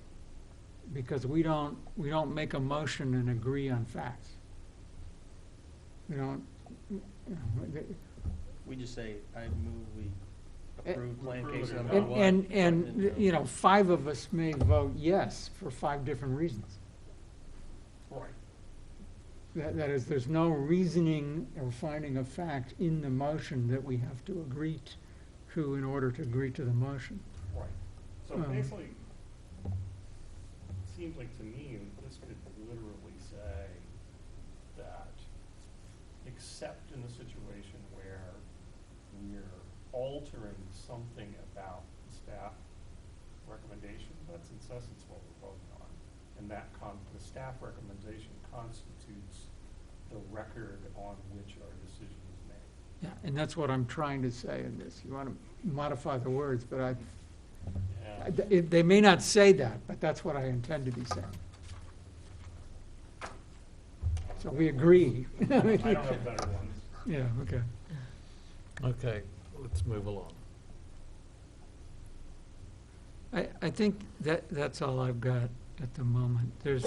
Because we don't make a motion and agree on facts. We don't, We just say, I move we approve plan case Approve it. number one. and 5 of us may vote yes for 5 different reasons. Right. That is, there's no reasoning or finding of fact in the motion that we have to agree to in order to agree to the motion. Right. So basically, it seems like to me, this could literally say that, except in the situation where we're altering something about the staff recommendation, that's in essence what we're voting on. And that the staff recommendation constitutes the record on which our decision is made. Yeah, and that's what I'm trying to say in this. You want to modify the words, but they may not say that, but that's what I intend to be saying. So we agree. I don't have better ones. Yeah, okay. Okay, let's move along. I think that's all I've got at the moment. There's,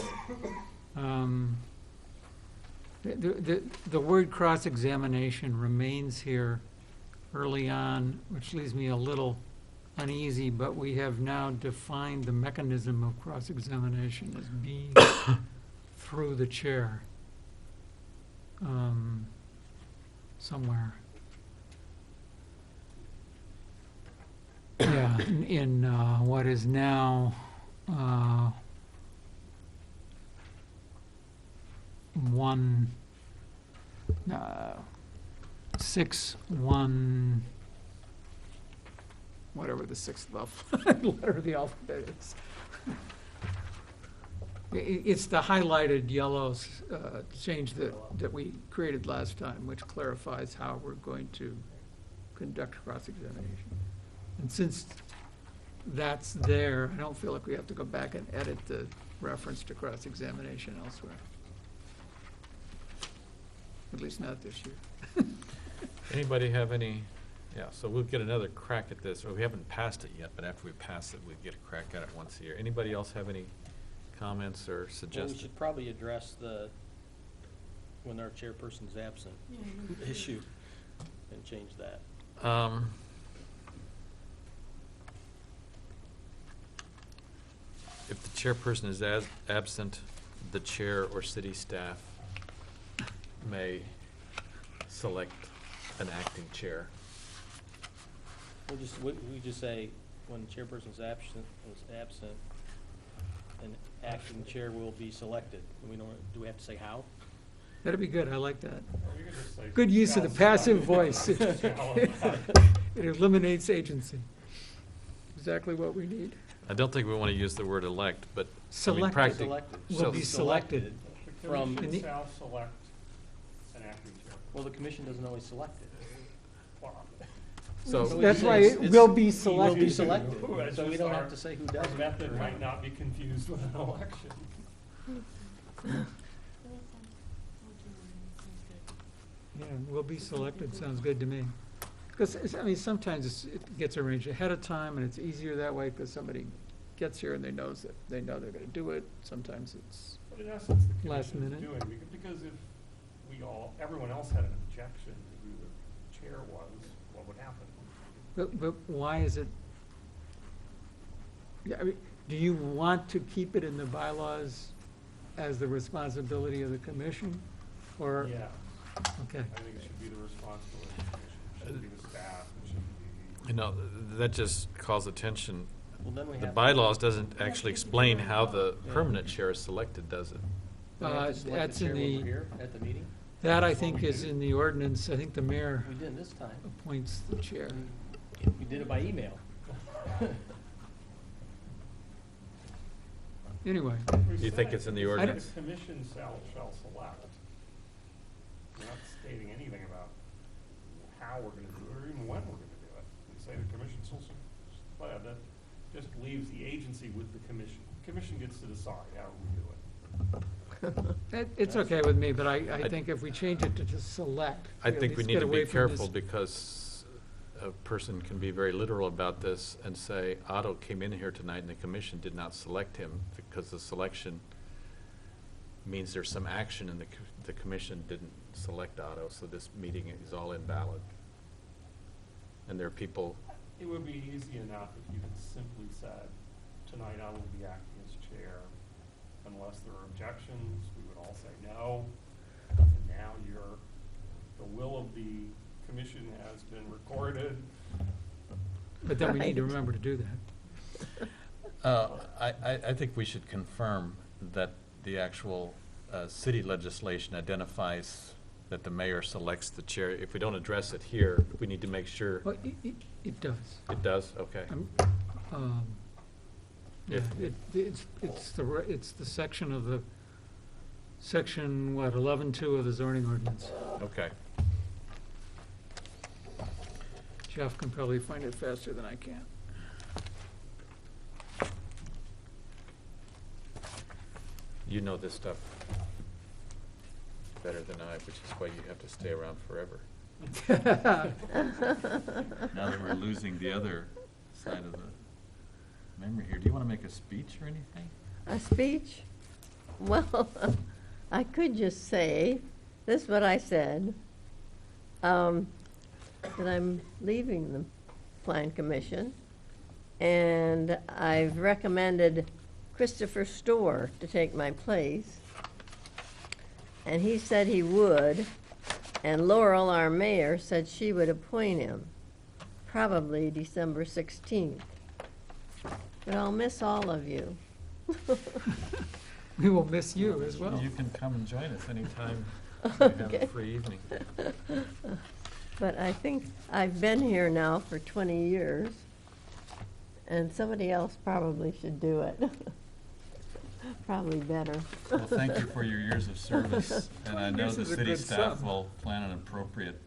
the word cross-examination remains here early on, which leaves me a little uneasy, but we have now defined the mechanism of cross-examination as being through the chair somewhere. Yeah, in what is now 6-1, whatever the sixth letter of the alphabet is. It's the highlighted yellow change that we created last time, which clarifies how we're going to conduct cross-examination. And since that's there, I don't feel like we have to go back and edit the reference to cross-examination elsewhere. At least not this year. Anybody have any, so we'll get another crack at this, or we haven't passed it yet, but after we pass it, we get a crack at it once a year. Anybody else have any comments or Well, we suggestions? should probably address when our chairperson's absent issue and change that. If the chairperson is absent, the chair or city staff may select an acting chair. We just say, when the chairperson's absent, an acting chair will be selected. Do we have to say how? That'd be good, I like that. Or you could just say Good use of the shall passive select. voice. Shall It eliminates agency. Exactly what we need. I don't think we want to use the word elect, but I mean, Selected. practic- Will so- be selected. The From- commission shall select an acting chair. Well, the commission doesn't always select it. Well, So- That's why it will be Will be selected. selected, It's so we just don't our- have to say who Our does it. method might not be confused with an election. Yeah, will be selected, sounds good to me. Because, I mean, sometimes it gets arranged ahead of time, and it's easier that way, because somebody gets here and they know they're gonna do it. Sometimes it's But in essence, the last commission is minute. doing, because if everyone else had an objection to who the chair was, what would happen? But why is it? Yeah, I mean, do you want to keep it in the bylaws as the responsibility of the commission, or? Yeah. Okay. I think it should be the responsibility of the commission, it shouldn't be the staff, it shouldn't be. You know, that just calls attention. Well, then we The have to- bylaws doesn't actually explain how the permanent chair is selected, does it? Do we have to select That's the chair in when the- we're here at the meeting? That, I think, is in the ordinance. I think the mayor We didn't this time. appoints the chair. We did it by email. Anyway, Do you think it's in the ordinance? The commission shall select. We're not stating anything about how we're gonna do it, or even when we're gonna do it. We say the commission shall select, that just leaves the agency with the commission. Commission gets to decide how we do it. it's okay with me, but I think if we change it to just select. I at think we least need get to away be from careful this- because a person can be very literal about this and say, Otto came in here tonight and the commission did not select him because the selection means there's some action and the commission didn't select Otto, so this meeting is all invalid. And there are people, It would be easy enough if you had simply said, tonight I will be acting as chair. Unless there are objections, we would all say no. And now the will of the commission has been recorded. But then we need to Right. remember to do that. I think we should confirm that the actual city legislation identifies that the mayor selects the chair. If we don't address it here, we need to make sure. Well, it does. It does? Okay. Yeah, it's the section of the, section, what, 11.2 of the zoning ordinance. Okay. Jeff can probably find it faster than I can. You know this stuff better than I, which is why you have to stay around forever. Now that we're losing the other side of the memory here, do you want to make a speech or anything? A speech? Well, I could just say, this is what I said, that I'm leaving the Plan Commission, and I've recommended Christopher Storr to take my place, and he said he would, and Laurel, our mayor, said she would appoint him, probably December 16th. But I'll miss all of you. We will miss you as well. You can come and join us anytime you have a Okay. free evening. But I think I've been here now for 20 years, and somebody else probably should do it. Probably better. Well, thank you for your years of service, and I know This the is a city good staff sum. will plan an appropriate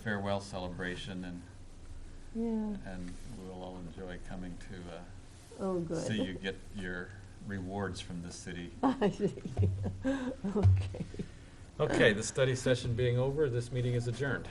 farewell celebration, and Yeah. and we'll all enjoy coming to Oh, good. see you get your rewards from the city. I see. Okay. Okay, the study session being over, this meeting is adjourned.